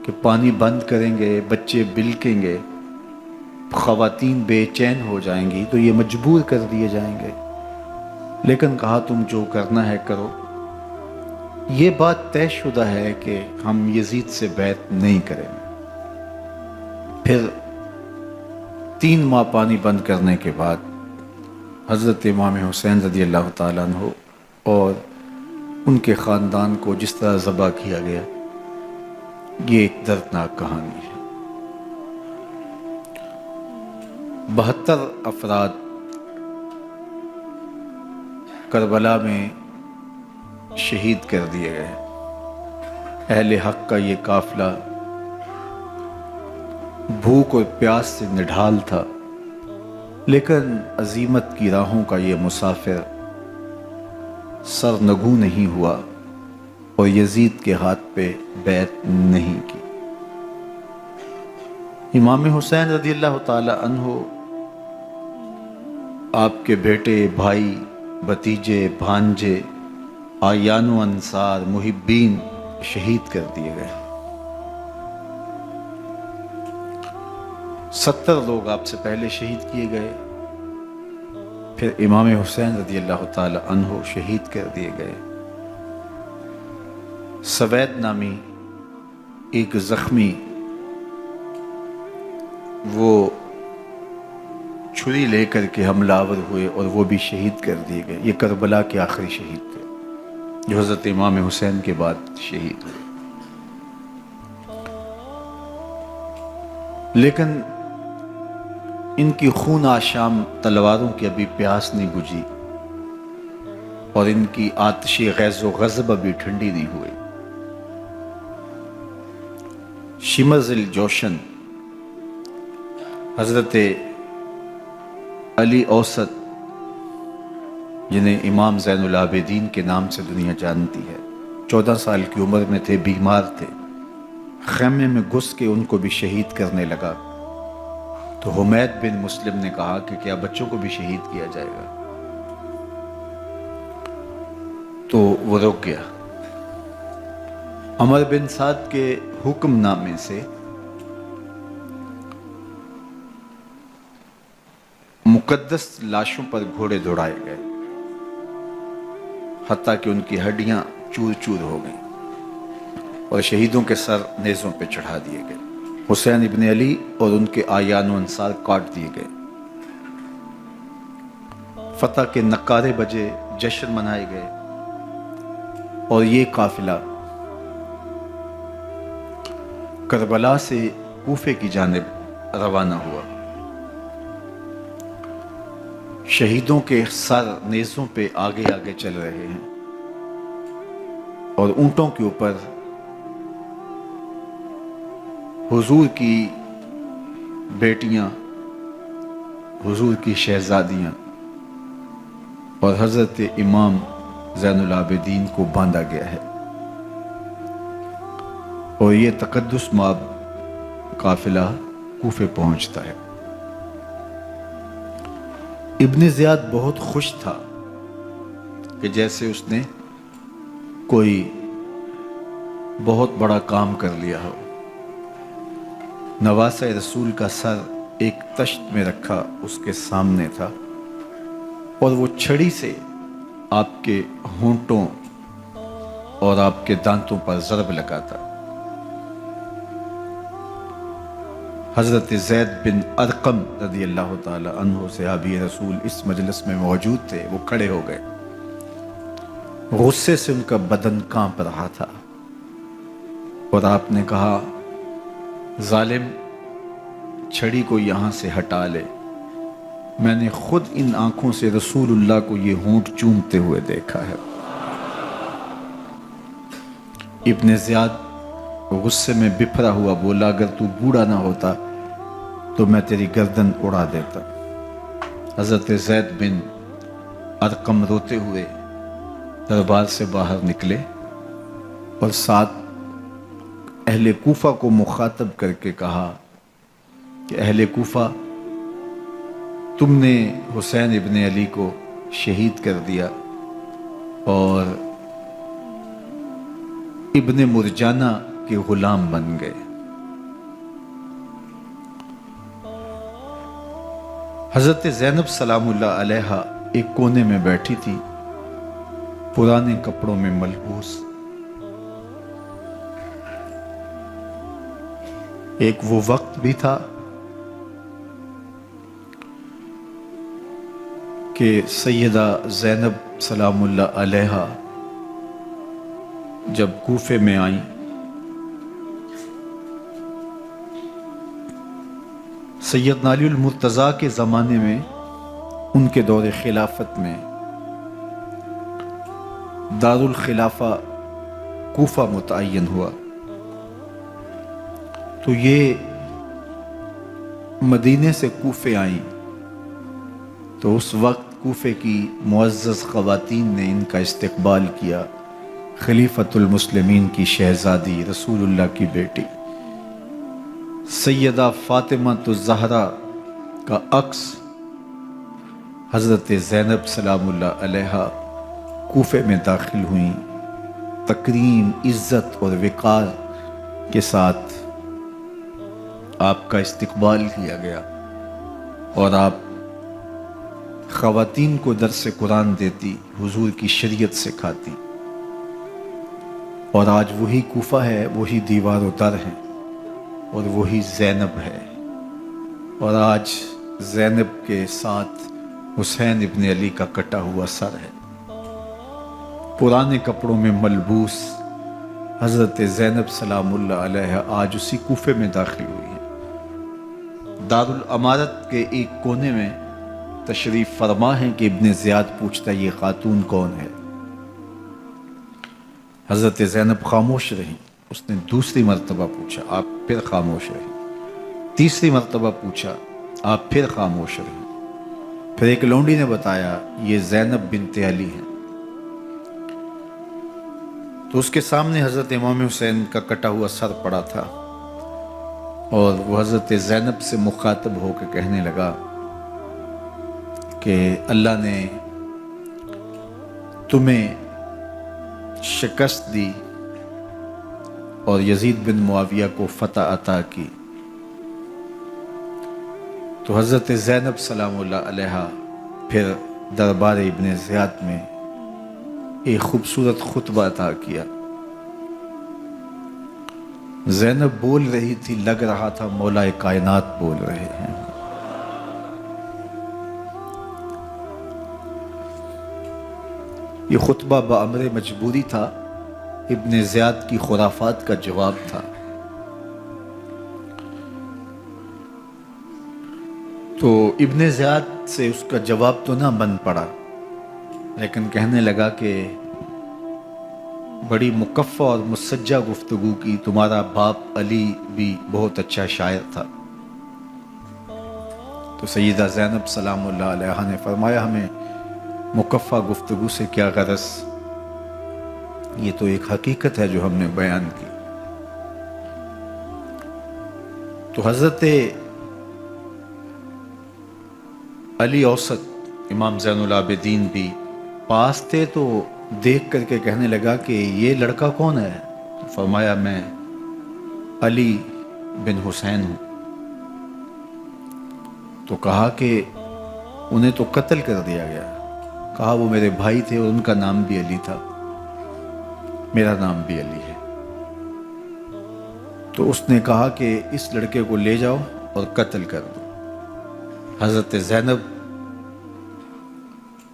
کہ پانی بند کریں گے، بچے بلکیں گے، خواتین بے چین ہو جائیں گی تو یہ مجبور کر دیے جائیں گے۔ لیکن کہا تم جو کرنا ہے کرو۔ یہ بات طے شدہ ہے کہ ہم یزید سے بیعت نہیں کریں گے۔ پھر 3 ماہ پانی بند کرنے کے بعد حضرت امام حسین رضی اللہ تعالیٰ عنہ اور ان کے خاندان کو جس طرح ذبح کیا گیا، یہ ایک دردناک کہانی ہے۔ 72 افراد کربلا میں شہید کر دیے گئے۔ اہل حق کا یہ قافلہ بھوک اور پیاس سے نڈھال تھا، لیکن عزیمت کی راہوں کا یہ مسافر سرنگوں نہیں ہوا اور یزید کے ہاتھ پہ بیعت نہیں کی۔ امام حسین رضی اللہ تعالی عنہ آپ کے بیٹے، بھائی بھتیجے، بھانجے، آیان و انصار، محبین شہید کر دیے گئے۔ 70 لوگ آپ سے پہلے شہید کیے گئے، پھر امام حسین رضی اللہ تعالی عنہ شہید کر دیے گئے۔ سوید نامی ایک زخمی، وہ چھری لے کر کے حملہ آور ہوئے اور وہ بھی شہید کر دیے گئے۔ یہ کربلا کے آخری شہید تھے جو حضرت امام حسین کے بعد شہید ہوئے۔ لیکن ان کی خون آشام تلواروں کی ابھی پیاس نہیں بجھی، اور ان کی آتش غیظ و غضب ابھی ٹھنڈی نہیں ہوئی۔ شمر الجوشن حضرت علی اوسط، جنہیں امام زین العابدین کے نام سے دنیا جانتی ہے، 14 سال کی عمر میں تھے، بیمار تھے، خیمے میں گھس کے ان کو بھی شہید کرنے لگا تو حمید بن مسلم نے کہا کہ کیا بچوں کو بھی شہید کیا جائے گا؟ تو وہ رک گیا۔ عمر بن سعد کے حکم نامے سے مقدس لاشوں پر گھوڑے دوڑائے گئے، حتیٰ کہ ان کی ہڈیاں چور چور ہو گئیں، اور شہیدوں کے سر نیزوں پہ چڑھا دیے گئے۔ حسین ابن علی اور ان کے آیان و انصار کاٹ دیے گئے۔ فتح کے نعرے بجے، جشن منائے گئے، اور یہ قافلہ کربلا سے کوفے کی جانب روانہ ہوا۔ شہیدوں کے سر نیزوں پہ آگے آگے چل رہے ہیں، اور اونٹوں کے اوپر حضور کی بیٹیاں، حضور کی شہزادیاں اور حضرت امام زین العابدین کو باندھا گیا ہے، اور یہ تقدس مآب قافلہ کوفے پہنچتا ہے۔ ابن زیاد بہت خوش تھا کہ جیسے اس نے کوئی بہت بڑا کام کر لیا ہو۔ نواسہ رسول کا سر ایک تشت میں رکھا اس کے سامنے تھا، اور وہ چھڑی سے آپ کے ہونٹوں اور آپ کے دانتوں پر ضرب لگاتا۔ حضرت زید بن ارقم رضی اللہ تعالی عنہ صحابی رسول اس مجلس میں موجود تھے۔ وہ کھڑے ہو گئے، غصے سے ان کا بدن کانپ رہا تھا، اور آپ نے کہا، ظالم، چھڑی کو یہاں سے ہٹا لے، میں نے خود ان آنکھوں سے رسول اللہ کو یہ ہونٹ چومتے ہوئے دیکھا ہے۔ ابن زیاد غصے میں بپھرا ہوا بولا، اگر تو بوڑھا نہ ہوتا تو میں تیری گردن اڑا دیتا۔ حضرت زید بن ارقم روتے ہوئے دربار سے باہر نکلے، اور ساتھ اہل کوفہ کو مخاطب کر کے کہا کہ اہل کوفہ، تم نے حسین ابن علی کو شہید کر دیا، اور ابن مرجانہ کے غلام بن گئے۔ حضرت زینب سلام اللہ علیہا ایک کونے میں بیٹھی تھی، پرانے کپڑوں میں ملبوس۔ ایک وہ وقت بھی تھا کہ سیدہ زینب سلام اللہ علیہا جب کوفے میں آئیں، سیدنا علی المرتضیٰ کے زمانے میں ان کے دور خلافت میں دارالخلافہ کوفہ متعین ہوا، تو یہ مدینے سے کوفے آئیں، تو اس وقت کوفے کی معزز خواتین نے ان کا استقبال کیا۔ خلیفۃ المسلمین کی شہزادی، رسول اللہ کی بیٹی سیدہ فاطمہ الزہرا کا عکس حضرت زینب سلام اللہ علیہا کوفے میں داخل ہوئیں، تکریم، عزت اور وقار کے ساتھ آپ کا استقبال کیا گیا اور آپ خواتین کو درس قرآن دیتی، حضور کی شریعت سکھاتی، اور آج وہی کوفہ ہے، وہی دیوار و در ہے اور وہی زینب ہے، اور آج زینب کے ساتھ حسین ابن علی کا کٹا ہوا سر ہے۔ پرانے کپڑوں میں ملبوس حضرت زینب سلام اللہ علیہ آج اسی کوفے میں داخل ہوئی ہیں۔ دارالامارت کے ایک کونے میں تشریف فرما ہے کہ ابن زیاد پوچھتا یہ خاتون کون ہے؟ حضرت زینب خاموش رہی۔ اس نے دوسری مرتبہ پوچھا، آپ پھر خاموش رہی۔ تیسری مرتبہ پوچھا، آپ پھر خاموش رہی۔ پھر ایک لونڈی نے بتایا یہ زینب بنت علی ہیں۔ تو اس کے سامنے حضرت امام حسین کا کٹا ہوا سر پڑا تھا اور وہ حضرت زینب سے مخاطب ہو کے کہنے لگا کہ اللہ نے تمہیں شکست دی اور یزید بن معاویہ کو فتح عطا کی۔ تو حضرت زینب سلام اللہ علیہا پھر دربار ابن زیاد میں ایک خوبصورت خطبہ عطا کیا۔ زینب بول رہی تھی، لگ رہا تھا مولا کائنات بول رہے ہیں۔ یہ خطبہ بامر مجبوری تھا، ابن زیاد کی خرافات کا جواب تھا۔ تو ابن زیاد سے اس کا جواب تو نہ بن پڑا، لیکن کہنے لگا کہ بڑی مکفہ اور مسجع گفتگو کی، تمہارا باپ علی بھی بہت اچھا شاعر تھا۔ تو سیدہ زینب سلام اللہ علیہ نے فرمایا ہمیں مکفہ گفتگو سے کیا غرض، یہ تو ایک حقیقت ہے جو ہم نے بیان کی۔ تو حضرت علی اوسط امام زین العابدین بھی پاس تھے، تو دیکھ کر کے کہنے لگا کہ یہ لڑکا کون ہے؟ تو فرمایا میں علی بن حسین ہوں۔ تو کہا کہ انہیں تو قتل کر دیا گیا۔ کہا وہ میرے بھائی تھے اور ان کا نام بھی علی تھا، میرا نام بھی علی ہے۔ تو اس نے کہا کہ اس لڑکے کو لے جاؤ اور قتل کر دو۔ حضرت زینب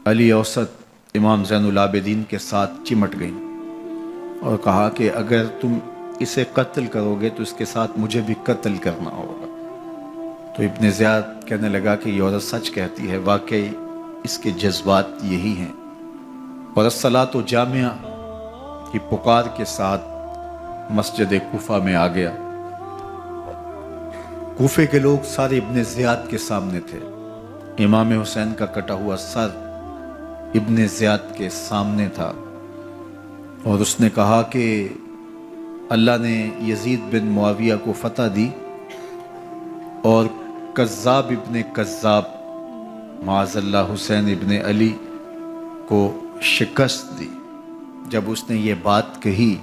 علی اوسط امام زین العابدین کے ساتھ چمٹ گئیں اور کہا کہ اگر تم اسے قتل کرو گے تو اس کے ساتھ مجھے بھی قتل کرنا ہوگا۔ تو ابن زیاد کہنے لگا کہ یہ عورت سچ کہتی ہے، واقعی اس کے جذبات یہی ہیں۔ اور الصلاۃ جامعہ کی پکار کے ساتھ مسجد کوفہ میں آ گیا۔ کوفے کے لوگ سارے ابن زیاد کے سامنے تھے۔ امام حسین کا کٹا ہوا سر ابن زیاد کے سامنے تھا اور اس نے کہا کہ اللہ نے یزید بن معاویہ کو فتح دی اور کذاب ابن کذاب معاذ اللہ حسین ابن علی کو شکست دی۔ جب اس نے یہ بات کہی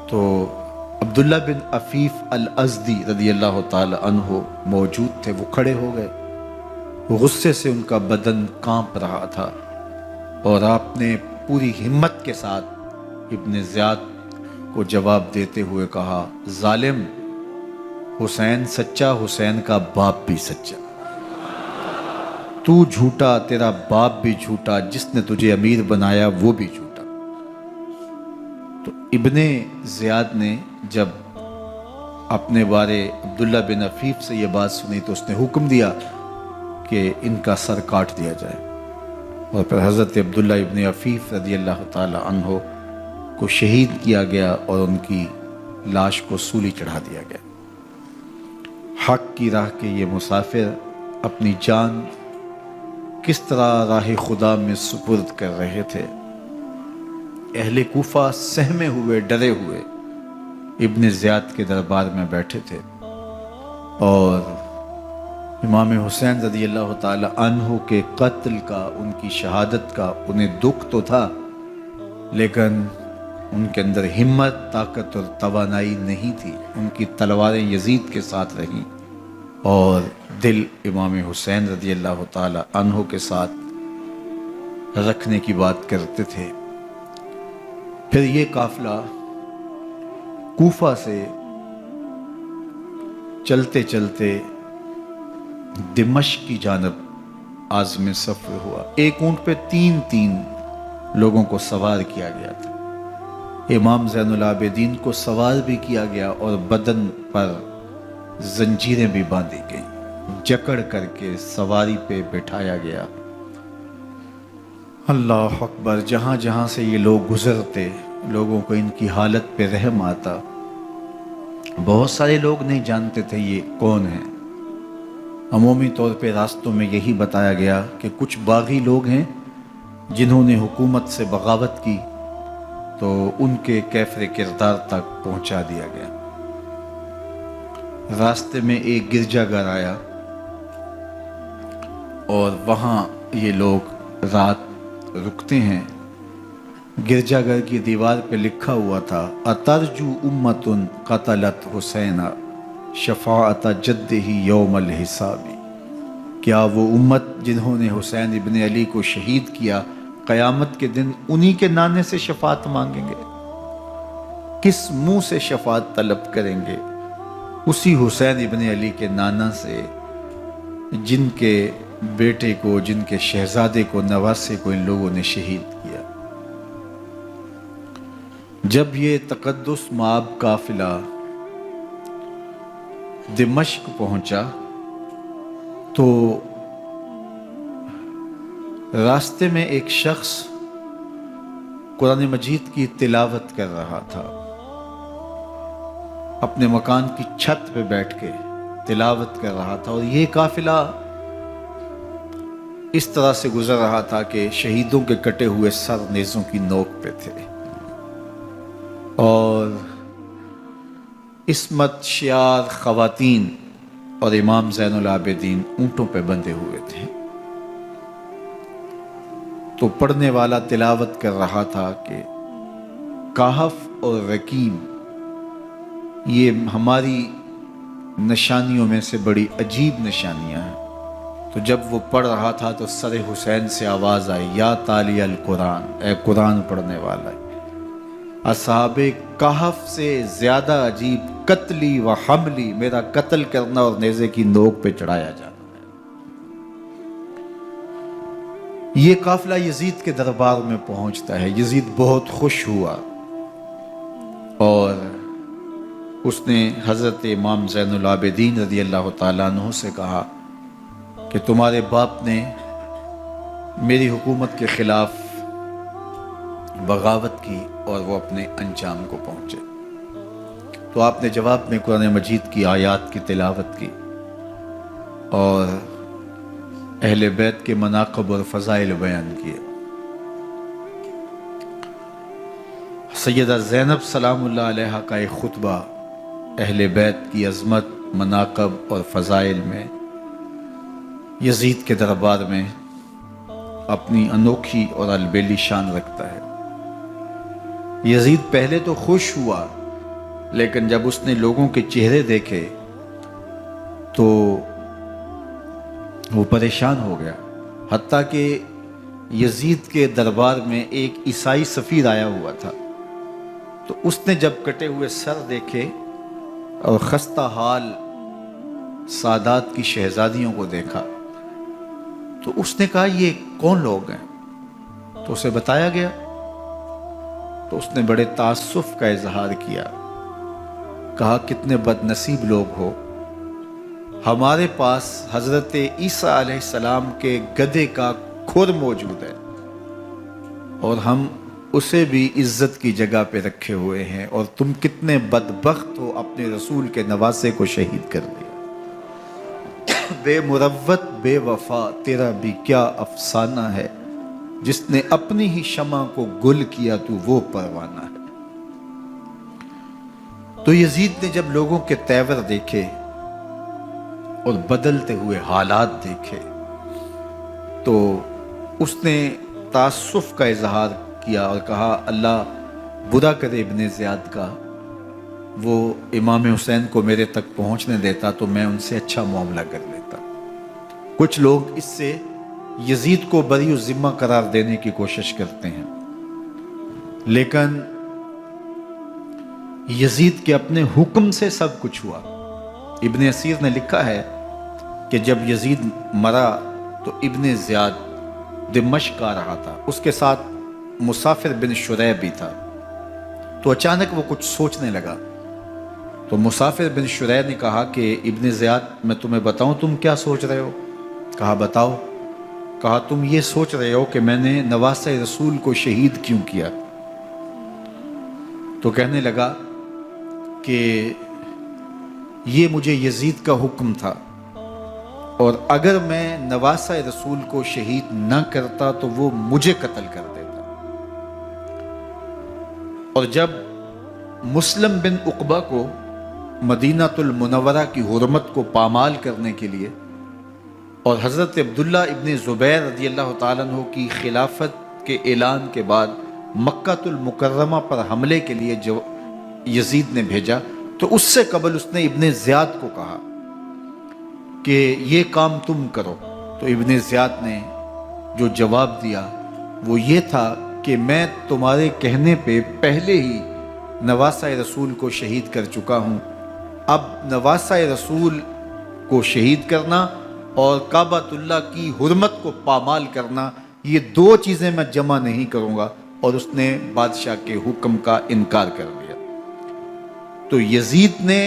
تو عبداللہ بن عفیف الازدی رضی اللہ تعالی عنہ موجود تھے، وہ کھڑے ہو گئے۔ غصے سے ان کا بدن کانپ رہا تھا اور آپ نے پوری ہمت کے ساتھ ابن زیاد کو جواب دیتے ہوئے کہا، ظالم، حسین سچا، حسین کا باپ بھی سچا، تو جھوٹا، تیرا باپ بھی جھوٹا، جس نے تجھے امیر بنایا وہ بھی جھوٹا۔ تو ابن زیاد نے جب اپنے بارے عبداللہ بن عفیف سے یہ بات سنی تو اس نے حکم دیا کہ ان کا سر کاٹ دیا جائے، اور پھر حضرت عبداللہ ابن عفیف رضی اللہ تعالی عنہ کو شہید کیا گیا اور ان کی لاش کو سولی چڑھا دیا گیا۔ حق کی راہ کے یہ مسافر اپنی جان کس طرح راہ خدا میں سپرد کر رہے تھے۔ اہل کوفہ سہمے ہوئے، ڈرے ہوئے ابن زیاد کے دربار میں بیٹھے تھے اور امام حسین رضی اللہ تعالی عنہ کے قتل کا، ان کی شہادت کا انہیں دکھ تو تھا، لیکن ان کے اندر ہمت، طاقت اور توانائی نہیں تھی۔ ان کی تلواریں یزید کے ساتھ رہیں اور دل امام حسین رضی اللہ تعالی عنہ کے ساتھ رکھنے کی بات کرتے تھے۔ پھر یہ قافلہ کوفہ سے چلتے چلتے دمشق کی جانب عازم سفر ہوا۔ ایک اونٹ پہ تین لوگوں کو سوار کیا گیا تھا۔ امام زین العابدین کو سوار بھی کیا گیا اور بدن پر زنجیریں بھی باندھی گئیں، جکڑ کر کے سواری پہ بٹھایا گیا۔ اللہ اکبر! جہاں جہاں سے یہ لوگ گزرتے، لوگوں کو ان کی حالت پہ رحم آتا۔ بہت سارے لوگ نہیں جانتے تھے یہ کون ہیں۔ عمومی طور پہ راستوں میں یہی بتایا گیا کہ کچھ باغی لوگ ہیں جنہوں نے حکومت سے بغاوت کی، تو ان کے کیفر کردار تک پہنچا دیا گیا۔ راستے میں ایک گرجا گھر آیا اور وہاں یہ لوگ رات رکتے ہیں۔ گرجا گھر کی دیوار پہ لکھا ہوا تھا: اترجو امت قتلت حسین شفاعت جدہ یوم الحساب۔ کیا وہ امت جنہوں نے حسین ابن علی کو شہید کیا، قیامت کے دن انہی کے نانے سے شفاعت مانگیں گے؟ کس منہ سے شفاعت طلب کریں گے؟ اسی حسین ابن علی کے نانا سے، جن کے بیٹے کو، جن کے شہزادے کو، نواسے کو ان لوگوں نے شہید کیا۔ جب یہ تقدس مآب قافلہ دمشق پہنچا تو راستے میں ایک شخص قرآن مجید کی تلاوت کر رہا تھا، اپنے مکان کی چھت پہ بیٹھ کے تلاوت کر رہا تھا، اور یہ قافلہ اس طرح سے گزر رہا تھا کہ شہیدوں کے کٹے ہوئے سر نیزوں کی نوک پہ تھے، اور عصمت شیار خواتین اور امام زین العابدین اونٹوں پہ بندھے ہوئے تھے۔ تو پڑھنے والا تلاوت کر رہا تھا کہ کہف اور رقیم یہ ہماری نشانیوں میں سے بڑی عجیب نشانیاں ہیں۔ تو جب وہ پڑھ رہا تھا تو سر حسین سے آواز آئی: یا تالی القرآن، اے قرآن پڑھنے والا، اصحاب کہف سے زیادہ عجیب قتلی و حملی، میرا قتل کرنا اور نیزے کی نوک پہ چڑھایا جانا ہے۔ یہ قافلہ یزید کے دربار میں پہنچتا ہے۔ یزید بہت خوش ہوا اور اس نے حضرت امام زین العابدین رضی اللہ تعالیٰ عنہ سے کہا کہ تمہارے باپ نے میری حکومت کے خلاف بغاوت کی اور وہ اپنے انجام کو پہنچے۔ تو آپ نے جواب میں قرآن مجید کی آیات کی تلاوت کی اور اہل بیت کے مناقب اور فضائل بیان کیے۔ سیدہ زینب سلام اللہ علیہ کا ایک خطبہ اہل بیت کی عظمت، مناقب اور فضائل میں یزید کے دربار میں اپنی انوکھی اور البیلی شان رکھتا ہے۔ یزید پہلے تو خوش ہوا، لیکن جب اس نے لوگوں کے چہرے دیکھے تو وہ پریشان ہو گیا۔ حتیٰ کہ یزید کے دربار میں ایک عیسائی سفیر آیا ہوا تھا، تو اس نے جب کٹے ہوئے سر دیکھے اور خستہ حال سادات کی شہزادیوں کو دیکھا تو اس نے کہا یہ کون لوگ ہیں؟ تو اسے بتایا گیا، تو اس نے بڑے تعصف کا اظہار کیا، کہا کتنے بد نصیب لوگ ہو، ہمارے پاس حضرت عیسیٰ علیہ السلام کے گدھے کا کھر موجود ہے اور ہم اسے بھی عزت کی جگہ پہ رکھے ہوئے ہیں، اور تم کتنے بدبخت ہو، اپنے رسول کے نواسے کو شہید کر دیا۔ بے مروت بے وفا تیرا بھی کیا افسانہ ہے، جس نے اپنی ہی شمع کو گل کیا تو وہ پروانہ ہے۔ تو یزید نے جب لوگوں کے تیور دیکھے اور بدلتے ہوئے حالات دیکھے تو اس نے تعصف کا اظہار کیا اور کہا اللہ برا کرے ابن زیاد کا، وہ امام حسین کو میرے تک پہنچنے دیتا تو میں ان سے اچھا معاملہ کر لیتا۔ کچھ لوگ اس سے یزید کو بری الذمہ قرار دینے کی کوشش کرتے ہیں، لیکن یزید کے اپنے حکم سے سب کچھ ہوا۔ ابن اسیر نے لکھا ہے کہ جب یزید مرا تو ابن زیاد دمشق آ رہا تھا، اس کے ساتھ مسافر بن شریح بھی تھا، تو اچانک وہ کچھ سوچنے لگا۔ تو مسافر بن شریح نے کہا کہ ابن زیاد میں تمہیں بتاؤں تم کیا سوچ رہے ہو؟ کہا بتاؤ۔ کہا تم یہ سوچ رہے ہو کہ میں نے نواسہ رسول کو شہید کیوں کیا؟ تو کہنے لگا کہ یہ مجھے یزید کا حکم تھا، اور اگر میں نواسہ رسول کو شہید نہ کرتا تو وہ مجھے قتل کر دیتا۔ اور جب مسلم بن عقبہ کو مدینہ المنورہ کی حرمت کو پامال کرنے کے لیے اور حضرت عبداللہ ابن زبیر رضی اللہ تعالیٰ عنہ کی خلافت کے اعلان کے بعد مکہ المکرمہ پر حملے کے لیے جو یزید نے بھیجا، تو اس سے قبل اس نے ابن زیاد کو کہا کہ یہ کام تم کرو۔ تو ابن زیاد نے جو جواب دیا وہ یہ تھا کہ میں تمہارے کہنے پہ پہلے ہی نواسہ رسول کو شہید کر چکا ہوں، اب نواسہ رسول کو شہید کرنا اور کعبۃ اللہ کی حرمت کو پامال کرنا، یہ دو چیزیں میں جمع نہیں کروں گا، اور اس نے بادشاہ کے حکم کا انکار کر دیا۔ تو یزید نے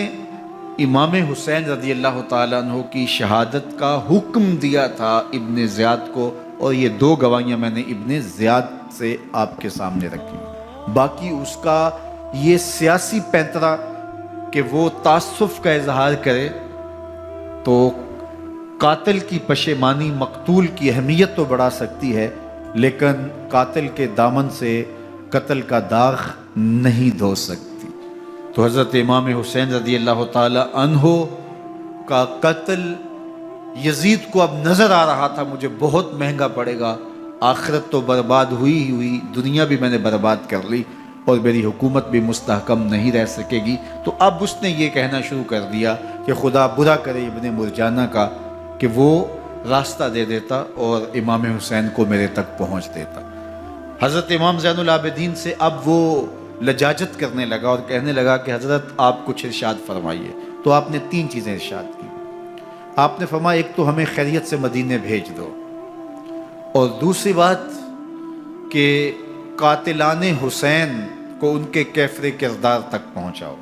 امام حسین رضی اللہ تعالیٰ عنہ کی شہادت کا حکم دیا تھا ابن زیاد کو، اور یہ دو گواہیاں میں نے ابن زیاد سے آپ کے سامنے رکھی۔ باقی اس کا یہ سیاسی پینترا کہ وہ تعصف کا اظہار کرے، تو قاتل کی پشیمانی مقتول کی اہمیت تو بڑھا سکتی ہے، لیکن قاتل کے دامن سے قتل کا داغ نہیں دھو سکتی۔ تو حضرت امام حسین رضی اللہ تعالی عنہ کا قتل یزید کو اب نظر آ رہا تھا مجھے بہت مہنگا پڑے گا، آخرت تو برباد ہوئی ہی ہوئی، دنیا بھی میں نے برباد کر لی اور میری حکومت بھی مستحکم نہیں رہ سکے گی۔ تو اب اس نے یہ کہنا شروع کر دیا کہ خدا برا کرے ابن مرجانہ کا کہ وہ راستہ دے دیتا اور امام حسین کو میرے تک پہنچ دیتا۔ حضرت امام زین العابدین سے اب وہ لجاجت کرنے لگا اور کہنے لگا کہ حضرت آپ کچھ ارشاد فرمائیے۔ تو آپ نے تین چیزیں ارشاد کی۔ آپ نے فرمایا ایک تو ہمیں خیریت سے مدینے بھیج دو، اور دوسری بات کہ قاتلان حسین کو ان کے کیفر کردار تک پہنچاؤ،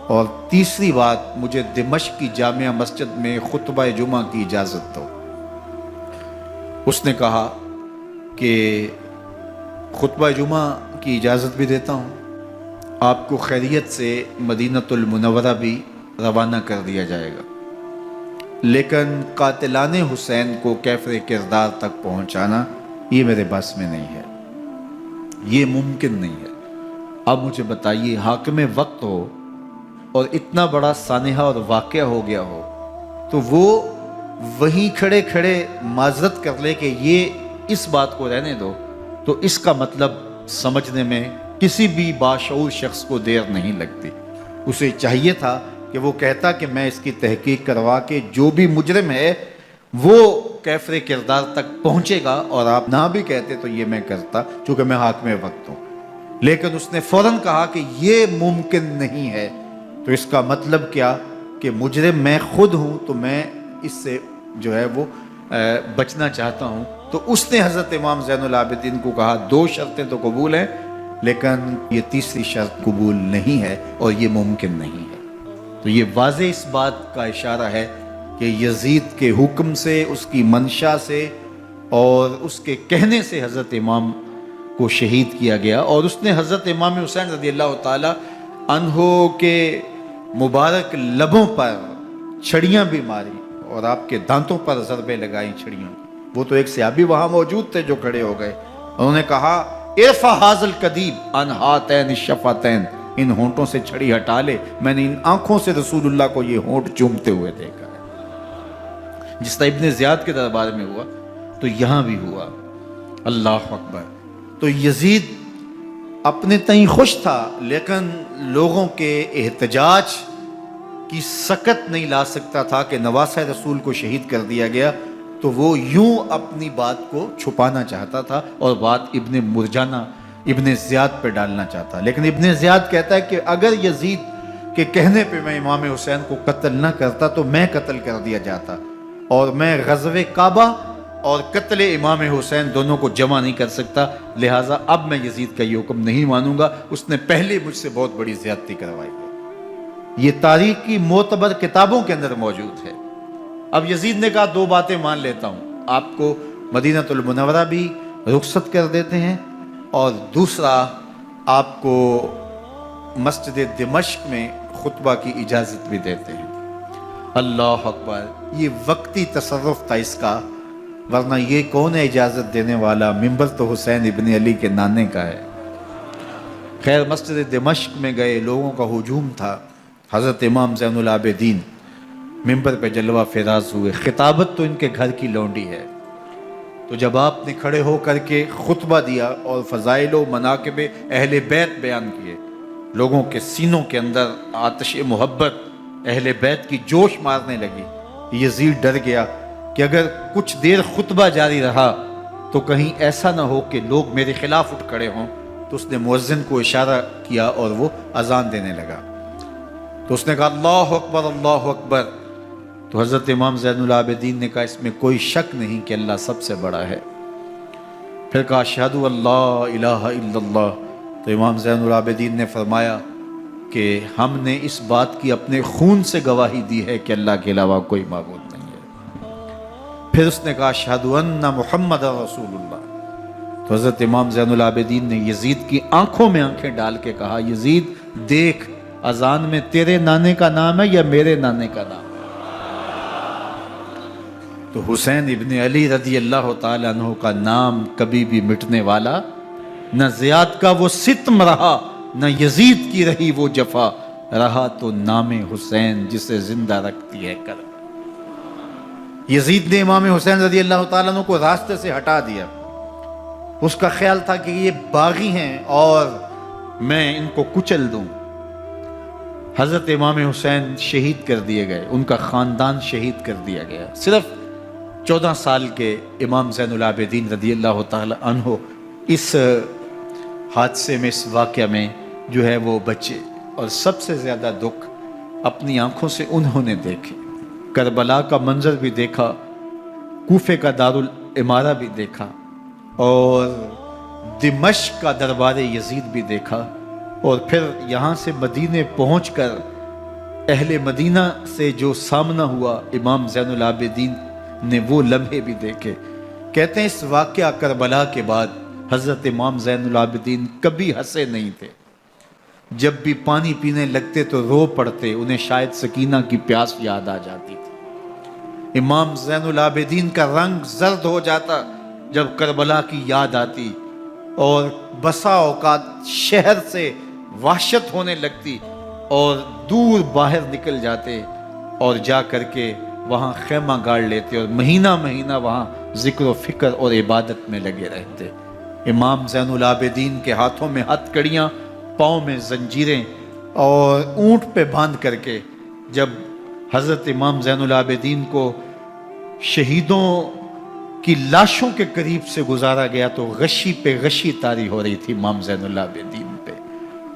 اور تیسری بات مجھے دمشق کی جامعہ مسجد میں خطبہ جمعہ کی اجازت دو۔ اس نے کہا کہ خطبہ جمعہ کی اجازت بھی دیتا ہوں، آپ کو خیریت سے مدینہ المنورہ بھی روانہ کر دیا جائے گا، لیکن قاتلان حسین کو کیفر کردار تک پہنچانا یہ میرے بس میں نہیں ہے، یہ ممکن نہیں ہے۔ اب مجھے بتائیے حاکم وقت ہو اور اتنا بڑا سانحہ اور واقعہ ہو گیا ہو تو وہ وہیں کھڑے کھڑے معذرت کر لے کہ یہ اس بات کو رہنے دو، تو اس کا مطلب سمجھنے میں کسی بھی باشعور شخص کو دیر نہیں لگتی۔ اسے چاہیے تھا کہ وہ کہتا کہ میں اس کی تحقیق کروا کے جو بھی مجرم ہے وہ کیفر کردار تک پہنچے گا، اور آپ نہ بھی کہتے تو یہ میں کرتا چونکہ میں حاکم وقت ہوں۔ لیکن اس نے فوراً کہا کہ یہ ممکن نہیں ہے، تو اس کا مطلب کیا کہ مجرم میں خود ہوں، تو میں اس سے جو ہے وہ بچنا چاہتا ہوں۔ تو اس نے حضرت امام زین العابدین کو کہا دو شرطیں تو قبول ہیں، لیکن یہ تیسری شرط قبول نہیں ہے اور یہ ممکن نہیں ہے۔ تو یہ واضح اس بات کا اشارہ ہے کہ یزید کے حکم سے، اس کی منشا سے اور اس کے کہنے سے حضرت امام کو شہید کیا گیا، اور اس نے حضرت امام حسین رضی اللہ تعالی عنہ کے مبارک لبوں پر چھڑیاں بھی ماری اور آپ کے دانتوں پر ضربیں لگائیں چھڑیوں کی۔ وہ تو ایک صحابی وہاں موجود تھے جو کھڑے ہو گئے، انہوں نے کہا ارفع ھذا القدیب عن ھاتین الشفتین، ان ہونٹوں سے چھڑی ہٹا لے، میں نے ان آنکھوں سے رسول اللہ کو یہ ہونٹ چومتے ہوئے دیکھا ہے۔ جس طرح ابن زیاد کے دربار میں ہوا تو یہاں بھی ہوا۔ اللہ اکبر۔ تو یزید اپنے تئیں خوش تھا، لیکن لوگوں کے احتجاج کی سکت نہیں لا سکتا تھا کہ نواسہ رسول کو شہید کر دیا گیا، تو وہ یوں اپنی بات کو چھپانا چاہتا تھا اور بات ابن مرجانہ ابن زیاد پہ ڈالنا چاہتا۔ لیکن ابن زیاد کہتا ہے کہ اگر یزید کے کہنے پہ میں امام حسین کو قتل نہ کرتا تو میں قتل کر دیا جاتا، اور میں غزوہ کعبہ اور قتل امام حسین دونوں کو جمع نہیں کر سکتا، لہٰذا اب میں یزید کا یہ حکم نہیں مانوں گا، اس نے پہلے مجھ سے بہت بڑی زیادتی کروائی ہے۔ یہ تاریخ کی معتبر کتابوں کے اندر موجود ہے۔ اب یزید نے کہا دو باتیں مان لیتا ہوں، آپ کو مدینہ المنورہ بھی رخصت کر دیتے ہیں، اور دوسرا آپ کو مسجد دمشق میں خطبہ کی اجازت بھی دیتے ہیں۔ اللہ اکبر۔ یہ وقتی تصرف تھا اس کا، ورنہ یہ کون ہے اجازت دینے والا؟ ممبر تو حسین ابن علی کے نانے کا ہے۔ خیر، مسجد دمشق میں گئے، لوگوں کا ہجوم تھا، حضرت امام زین العابدین ممبر پہ جلوہ فراز ہوئے۔ خطابت تو ان کے گھر کی لونڈی ہے، تو جب آپ نے کھڑے ہو کر کے خطبہ دیا اور فضائل و مناقب اہل بیت بیان کیے، لوگوں کے سینوں کے اندر آتش محبت اہل بیت کی جوش مارنے لگی۔ یزید ڈر گیا کہ اگر کچھ دیر خطبہ جاری رہا تو کہیں ایسا نہ ہو کہ لوگ میرے خلاف اٹھ کھڑے ہوں، تو اس نے مؤذن کو اشارہ کیا اور وہ اذان دینے لگا۔ تو اس نے کہا اللہ اکبر اللہ اکبر، تو حضرت امام زین العابدین نے کہا اس میں کوئی شک نہیں کہ اللہ سب سے بڑا ہے۔ پھر کہا اشہد ان لا الہ الا اللہ، تو امام زین العابدین نے فرمایا کہ ہم نے اس بات کی اپنے خون سے گواہی دی ہے کہ اللہ کے علاوہ کوئی معبود نہیں ہے۔ پھر اس نے کہا اشہد ان محمد رسول اللہ، تو حضرت امام زین العابدین نے یزید کی آنکھوں میں آنکھیں ڈال کے کہا یزید دیکھ، اذان میں تیرے نانے کا نام ہے یا میرے نانے کا نام ہے؟ تو حسین ابن علی رضی اللہ تعالیٰ عنہ کا نام کبھی بھی مٹنے والا نہ زیاد کا وہ ستم رہا، نہ یزید کی رہی وہ جفا، رہا تو نام حسین جسے زندہ رکھتی ہے کرب۔ یزید نے امام حسین رضی اللہ تعالیٰ عنہ کو راستے سے ہٹا دیا۔ اس کا خیال تھا کہ یہ باغی ہیں اور میں ان کو کچل دوں۔ حضرت امام حسین شہید کر دیے گئے، ان کا خاندان شہید کر دیا گیا۔ صرف 14 سال کے امام زین العابدین رضی اللہ تعالی عنہ اس حادثے میں، اس واقعہ میں جو ہے وہ بچے، اور سب سے زیادہ دکھ اپنی آنکھوں سے انہوں نے دیکھے۔ کربلا کا منظر بھی دیکھا، کوفے کا دارالعمارہ بھی دیکھا، اور دمشق کا دربار یزید بھی دیکھا، اور پھر یہاں سے مدینے پہنچ کر اہل مدینہ سے جو سامنا ہوا امام زین العابدین نے وہ لمحے بھی دیکھے۔ کہتے ہیں اس واقعہ کربلا کے بعد حضرت امام زین العابدین کبھی ہنسے نہیں تھے۔ جب بھی پانی پینے لگتے تو رو پڑتے، انہیں شاید سکینہ کی پیاس یاد آ جاتی تھی۔ امام زین العابدین کا رنگ زرد ہو جاتا جب کربلا کی یاد آتی، اور بسا اوقات شہر سے وحشت ہونے لگتی اور دور باہر نکل جاتے اور جا کر کے وہاں خیمہ گاڑ لیتے اور مہینہ مہینہ وہاں ذکر و فکر اور عبادت میں لگے رہتے۔ امام زین العابدین کے ہاتھوں میں ہتھ کڑیاں، پاؤں میں زنجیریں، اور اونٹ پہ باندھ کر کے جب حضرت امام زین العابدین کو شہیدوں کی لاشوں کے قریب سے گزارا گیا تو غشی پہ غشی طاری ہو رہی تھی امام زین العابدین پہ،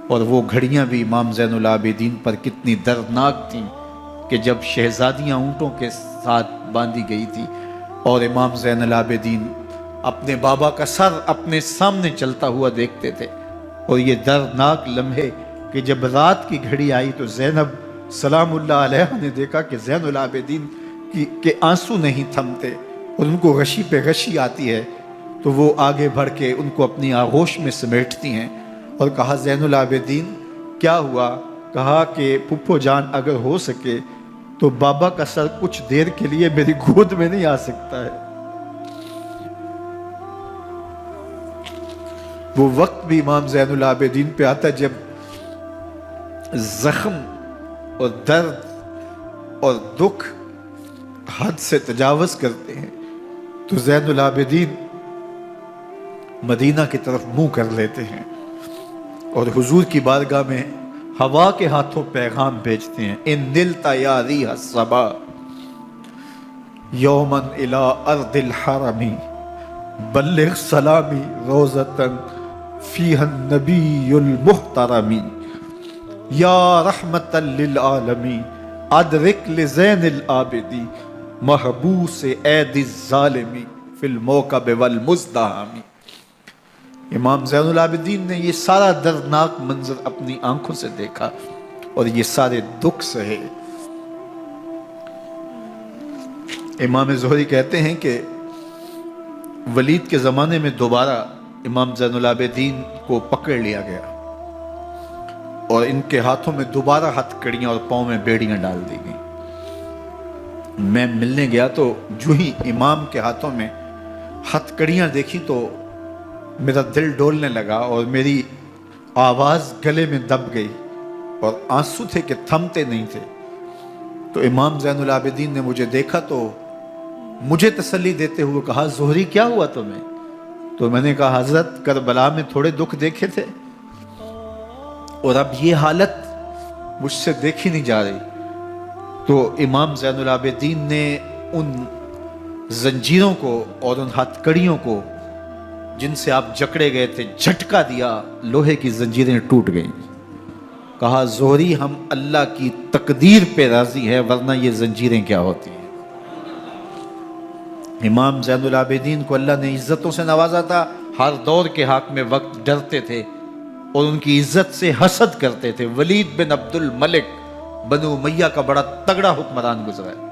اور وہ گھڑیاں بھی امام زین العابدین پر کتنی دردناک تھیں کہ جب شہزادیاں اونٹوں کے ساتھ باندھی گئی تھی اور امام زین العابدین اپنے بابا کا سر اپنے سامنے چلتا ہوا دیکھتے تھے، اور یہ دردناک لمحے کہ جب رات کی گھڑی آئی تو زینب سلام اللہ علیہ نے دیکھا کہ زین العابدین کے آنسو نہیں تھمتے اور ان کو غشی پہ غشی آتی ہے، تو وہ آگے بڑھ کے ان کو اپنی آغوش میں سمیٹتی ہیں اور کہا زین العابدین کیا ہوا؟ کہا کہ پھپھو جان اگر ہو سکے تو بابا کا سر کچھ دیر کے لیے میری گود میں نہیں آ سکتا ہے۔ وہ وقت بھی امام زین العابدین پہ آتا جب زخم اور درد اور دکھ حد سے تجاوز کرتے ہیں تو زین العابدین مدینہ کی طرف منہ کر لیتے ہیں اور حضور کی بارگاہ میں ہوا کے ہاتھوں پیغام بھیجتے ہیں، ان نلتا یا ریح الصبا یومن الی ارض الحرمی بلغ سلامی روزتن فیہا النبی المحترمی یا رحمتا للعالمین ادرک لزین العابدی محبوس عید الظالمی فی الموکب والمزدحمی۔ امام زین العابدین نے یہ سارا دردناک منظر اپنی آنکھوں سے دیکھا اور یہ سارے دکھ سہے۔ امام زہری کہتے ہیں کہ ولید کے زمانے میں دوبارہ امام زین العابدین کو پکڑ لیا گیا اور ان کے ہاتھوں میں دوبارہ ہتھ کڑیاں اور پاؤں میں بیڑیاں ڈال دی گئیں۔ میں ملنے گیا تو جو ہی امام کے ہاتھوں میں ہتھ کڑیاں دیکھی تو میرا دل ڈولنے لگا اور میری آواز گلے میں دب گئی اور آنسو تھے کہ تھمتے نہیں تھے۔ تو امام زین العابدین نے مجھے دیکھا تو مجھے تسلی دیتے ہوئے کہا، زہری کیا ہوا تمہیں؟ تو میں نے کہا، حضرت کربلا میں تھوڑے دکھ دیکھے تھے اور اب یہ حالت مجھ سے دیکھی نہیں جا رہی۔ تو امام زین العابدین نے ان زنجیروں کو اور ان ہتھ کڑیوں کو جن سے آپ جکڑے گئے تھے جھٹکا دیا، لوہے کی زنجیریں ٹوٹ گئیں۔ کہا، زہری ہم اللہ کی تقدیر پہ راضی ہے ورنہ یہ زنجیریں کیا ہوتی ہیں۔ امام زین العابدین کو اللہ نے عزتوں سے نوازا تھا، ہر دور کے حاکم وقت ڈرتے تھے اور ان کی عزت سے حسد کرتے تھے۔ ولید بن عبد الملک بنو امیہ کا بڑا تگڑا حکمران گزرا ہے۔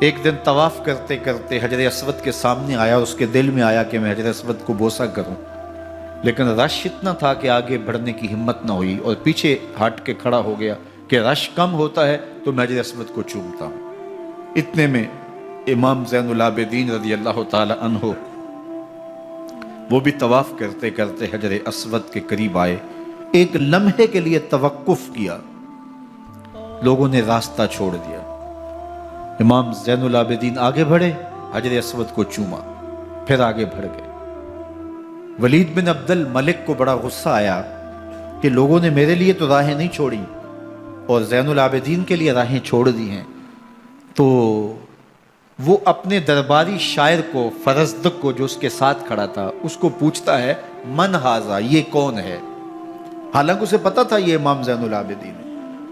ایک دن طواف کرتے کرتے حجر اسود کے سامنے آیا، اس کے دل میں آیا کہ میں حجر اسود کو بوسہ کروں، لیکن رش اتنا تھا کہ آگے بڑھنے کی ہمت نہ ہوئی اور پیچھے ہٹ کے کھڑا ہو گیا کہ رش کم ہوتا ہے تو میں حجر اسود کو چومتا ہوں۔ اتنے میں امام زین العابدین رضی اللہ تعالی عنہ وہ بھی طواف کرتے کرتے حجر اسود کے قریب آئے، ایک لمحے کے لیے توقف کیا، لوگوں نے راستہ چھوڑ دیا۔ امام زین العابدین آگے بڑھے، حجر اسود کو چوما، پھر آگے بڑھ گئے۔ ولید بن عبد الملک کو بڑا غصہ آیا کہ لوگوں نے میرے لیے تو راہیں نہیں چھوڑی اور زین العابدین کے لیے راہیں چھوڑ دی ہیں۔ تو وہ اپنے درباری شاعر کو، فرزدق کو جو اس کے ساتھ کھڑا تھا، اس کو پوچھتا ہے، من ہاذا، یہ کون ہے؟ حالانکہ اسے پتا تھا یہ امام زین العابدین ہے۔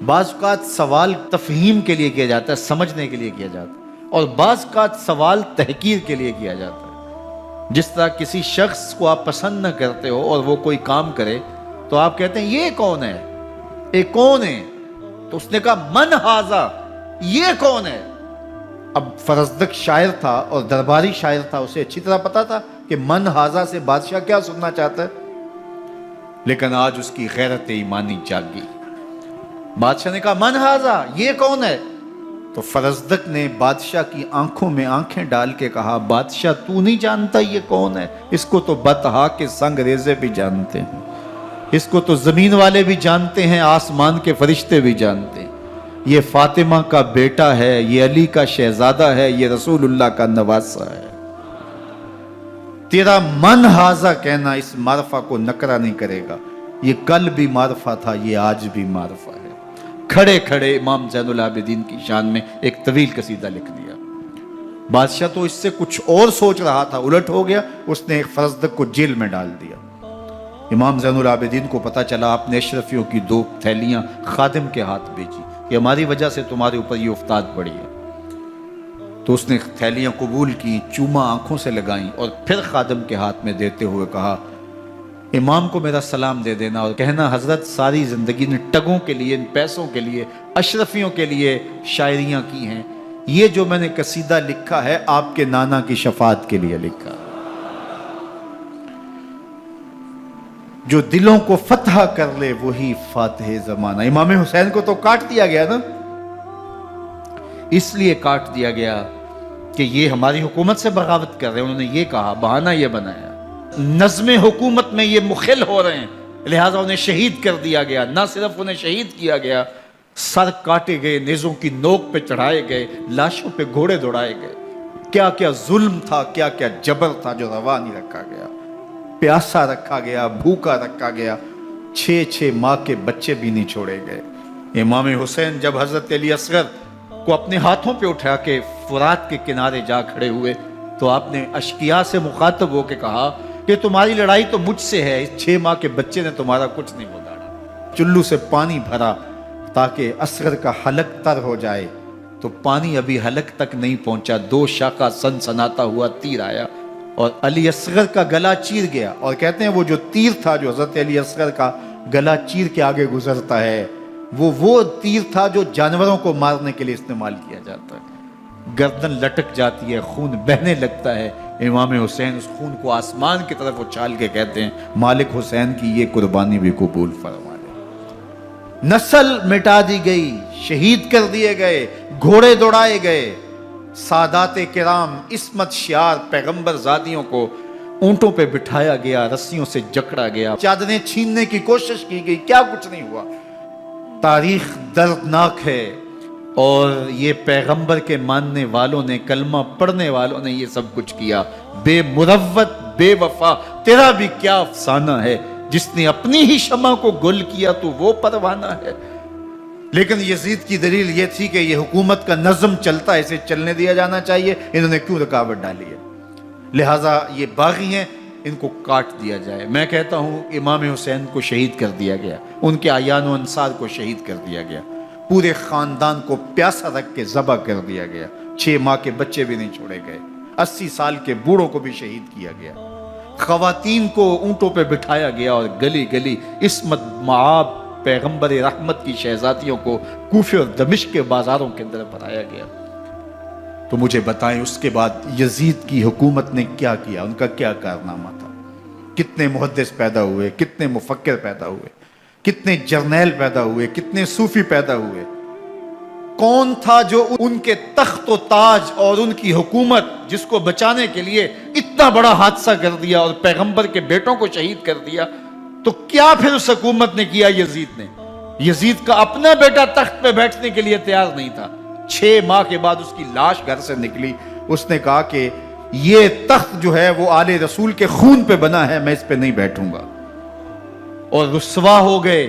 بعض اوقات سوال تفہیم کے لیے کیا جاتا ہے، سمجھنے کے لیے کیا جاتا ہے، اور بعض اوقات سوال تحقیر کے لیے کیا جاتا ہے۔ جس طرح کسی شخص کو آپ پسند نہ کرتے ہو اور وہ کوئی کام کرے تو آپ کہتے ہیں یہ کون ہے، یہ کون ہے؟ تو اس نے کہا، من ہاذا، یہ کون ہے؟ اب فرزدق شاعر تھا اور درباری شاعر تھا، اسے اچھی طرح پتا تھا کہ من ہاذا سے بادشاہ کیا سننا چاہتا ہے، لیکن آج اس کی غیرت ایمانی جاگ گئی۔ بادشاہ نے کہا، من ہاذا، یہ کون ہے؟ تو فرزدق نے بادشاہ کی آنکھوں میں آنکھیں ڈال کے کہا، بادشاہ تو نہیں جانتا یہ کون ہے؟ اس کو تو بطحا کے سنگ ریزے بھی جانتے ہیں، اس کو تو زمین والے بھی جانتے ہیں، آسمان کے فرشتے بھی جانتے ہیں۔ یہ فاطمہ کا بیٹا ہے، یہ علی کا شہزادہ ہے، یہ رسول اللہ کا نواسہ ہے۔ تیرا من ہاذا کہنا اس معرفہ کو نکرا نہیں کرے گا، یہ کل بھی معرفہ تھا، یہ آج بھی معرفہ ہے۔ کھڑے کھڑے امام زین العابدین کی شان میں ایک طویل قصیدہ لکھ دیا۔ بادشاہ تو اس سے کچھ اور سوچ رہا تھا، الٹ ہو گیا، اس نے ایک فرزدق کو جیل میں ڈال دیا۔ امام زین العابدین کو پتا چلا، آپ نے اشرفیوں کی 2 تھیلیاں خادم کے ہاتھ بھیجی کہ ہماری وجہ سے تمہارے اوپر یہ افتاد پڑی ہے۔ تو اس نے تھیلیاں قبول کی، چوما آنکھوں سے لگائیں اور پھر خادم کے ہاتھ میں دیتے ہوئے کہا، امام کو میرا سلام دے دینا اور کہنا، حضرت ساری زندگی نے ٹگوں کے لیے، ان پیسوں کے لیے، اشرفیوں کے لیے شاعریاں کی ہیں، یہ جو میں نے قصیدہ لکھا ہے آپ کے نانا کی شفاعت کے لیے لکھا، جو دلوں کو فتح کر لے وہی فاتح زمانہ۔ امام حسین کو تو کاٹ دیا گیا نا، اس لیے کاٹ دیا گیا کہ یہ ہماری حکومت سے بغاوت کر رہے ہیں، انہوں نے یہ کہا، بہانہ یہ بنایا، نظم حکومت میں یہ مخل ہو رہے ہیں، لہٰذا انہیں شہید کر دیا گیا۔ نہ صرف انہیں شہید کیا گیا سر کاٹے گئے، نیزوں کی نوک پہ چڑھائے گئے، لاشوں پہ گھوڑے دوڑائے گئے. کیا کیا ظلم تھا، کیا کیا جبر تھا جو روا نہیں رکھا گیا. پیاسا رکھا گیا، بھوکا رکھا گیا، 6 ماہ کے بچے بھی نہیں چھوڑے گئے. امام حسین جب حضرت علی اصغر کو اپنے ہاتھوں پہ اٹھا کے فرات کے کنارے جا کھڑے ہوئے تو آپ نے اشقیاء سے مخاطب ہو کے کہا کہ تمہاری لڑائی تو مجھ سے ہے، اس 6 ماہ کے بچے نے تمہارا کچھ نہیں بگاڑا. چلو سے پانی بھرا تاکہ اصغر کا حلق تر ہو جائے، تو پانی ابھی حلق تک نہیں پہنچا، 2 شاخہ سنسناتا ہوا تیر آیا اور علی اصغر کا گلا چیر گیا. اور کہتے ہیں وہ جو تیر تھا جو حضرت علی اصغر کا گلا چیر کے آگے گزرتا ہے، وہ تیر تھا جو جانوروں کو مارنے کے لیے استعمال کیا جاتا ہے. گردن لٹک جاتی ہے، خون بہنے لگتا ہے. امام حسین اس خون کو آسمان کی طرف اچھال کے کہتے ہیں مالک حسین کی یہ قربانی بھی قبول فرما لے. نسل مٹا دی گئی، شہید کر دیے گئے، گھوڑے دوڑائے گئے. سادات کرام، عصمت شعار پیغمبر زادیوں کو اونٹوں پہ بٹھایا گیا، رسیوں سے جکڑا گیا، چادریں چھیننے کی کوشش کی گئی، کیا کچھ نہیں ہوا. تاریخ دردناک ہے، اور یہ پیغمبر کے ماننے والوں نے، کلمہ پڑھنے والوں نے یہ سب کچھ کیا. بے مروت، بے وفا، تیرا بھی کیا افسانہ ہے. جس نے اپنی ہی شمع کو گل کیا تو وہ پروانہ ہے. لیکن یزید کی دلیل یہ تھی کہ یہ حکومت کا نظم چلتا ہے، اسے چلنے دیا جانا چاہیے، انہوں نے کیوں رکاوٹ ڈالی ہے؟ لہٰذا یہ باغی ہیں، ان کو کاٹ دیا جائے. میں کہتا ہوں امام حسین کو شہید کر دیا گیا، ان کے اعیان و انصار کو شہید کر دیا گیا، پورے خاندان کو پیاسا رکھ کے ذبح کر دیا گیا، 6 ماہ کے بچے بھی نہیں چھوڑے گئے، 80 سال کے بوڑھوں کو بھی شہید کیا گیا، خواتین کو اونٹوں پہ بٹھایا گیا، اور گلی گلی عصمت معاب پیغمبر رحمت کی شہزادیوں کو کوفے اور دمشق کے بازاروں کے اندر بھرایا گیا. تو مجھے بتائیں اس کے بعد یزید کی حکومت نے کیا کیا، ان کا کیا کارنامہ تھا؟ کتنے محدث پیدا ہوئے، کتنے مفکر پیدا ہوئے، کتنے جرنیل پیدا ہوئے، کتنے صوفی پیدا ہوئے. کون تھا جو ان کے تخت و تاج اور ان کی حکومت جس کو بچانے کے لیے اتنا بڑا حادثہ کر دیا اور پیغمبر کے بیٹوں کو شہید کر دیا؟ تو کیا پھر اس حکومت نے کیا یزید نے؟ یزید کا اپنا بیٹا تخت پہ بیٹھنے کے لیے تیار نہیں تھا. 6 ماہ کے بعد اس کی لاش گھر سے نکلی، اس نے کہا کہ یہ تخت جو ہے وہ آل رسول کے خون پہ بنا ہے، میں اس پہ نہیں بیٹھوں گا. اور رسوا ہو گئے.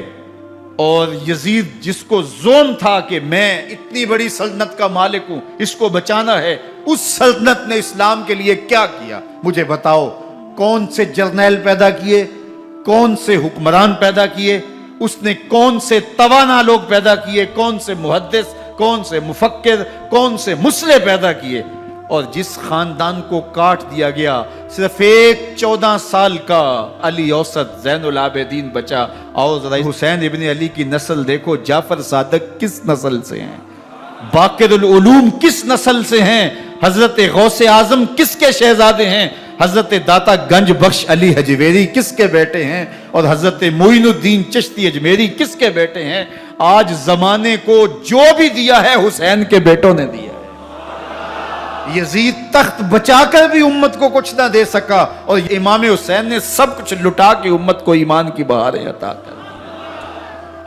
اور یزید جس کو زوم تھا کہ میں اتنی بڑی سلطنت کا مالک ہوں، اس کو بچانا ہے، اس سلطنت نے اسلام کے لیے کیا کیا؟ مجھے بتاؤ. کون سے جرنیل پیدا کیے، کون سے حکمران پیدا کیے، اس نے کون سے توانا لوگ پیدا کیے، کون سے محدث، کون سے مفکر، کون سے مسلح پیدا کیے. اور جس خاندان کو کاٹ دیا گیا، صرف ایک 14 سال کا علی اوسط زین العابدین بچا. اور ذرا حسین ابن علی کی نسل دیکھو، جعفر صادق کس نسل سے ہیں، باقر العلوم کس نسل سے ہیں، حضرت غوث اعظم کس کے شہزادے ہیں، حضرت داتا گنج بخش علی حجویری کس کے بیٹے ہیں، اور حضرت معین الدین چشتی اجمیری کس کے بیٹے ہیں. آج زمانے کو جو بھی دیا ہے حسین کے بیٹوں نے دیا ہے. یزید تخت بچا کر بھی امت کو کچھ نہ دے سکا، اور امام حسین نے سب کچھ لٹا کے امت کو ایمان کی بہاریں عطا کر.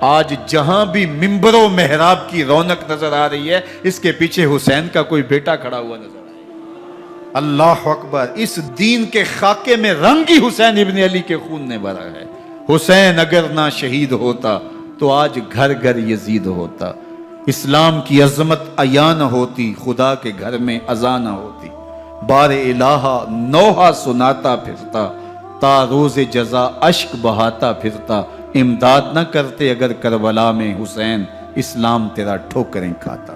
آج جہاں بھی منبر و محراب کی رونق نظر آ رہی ہے، اس کے پیچھے حسین کا کوئی بیٹا کھڑا ہوا نظر آ رہا ہے. اللہ اکبر. اس دین کے خاکے میں رنگ ہی حسین ابن علی کے خون نے بھرا ہے. حسین اگر نہ شہید ہوتا تو آج گھر گھر یزید ہوتا. اسلام کی عظمت عیاں نہ ہوتی، خدا کے گھر میں اذان نہ ہوتی. بار الہا نوحہ سناتا پھرتا، تا روز جزا اشک بہاتا پھرتا. امداد نہ کرتے اگر کربلا میں حسین، اسلام تیرا ٹھوکریں کھاتا.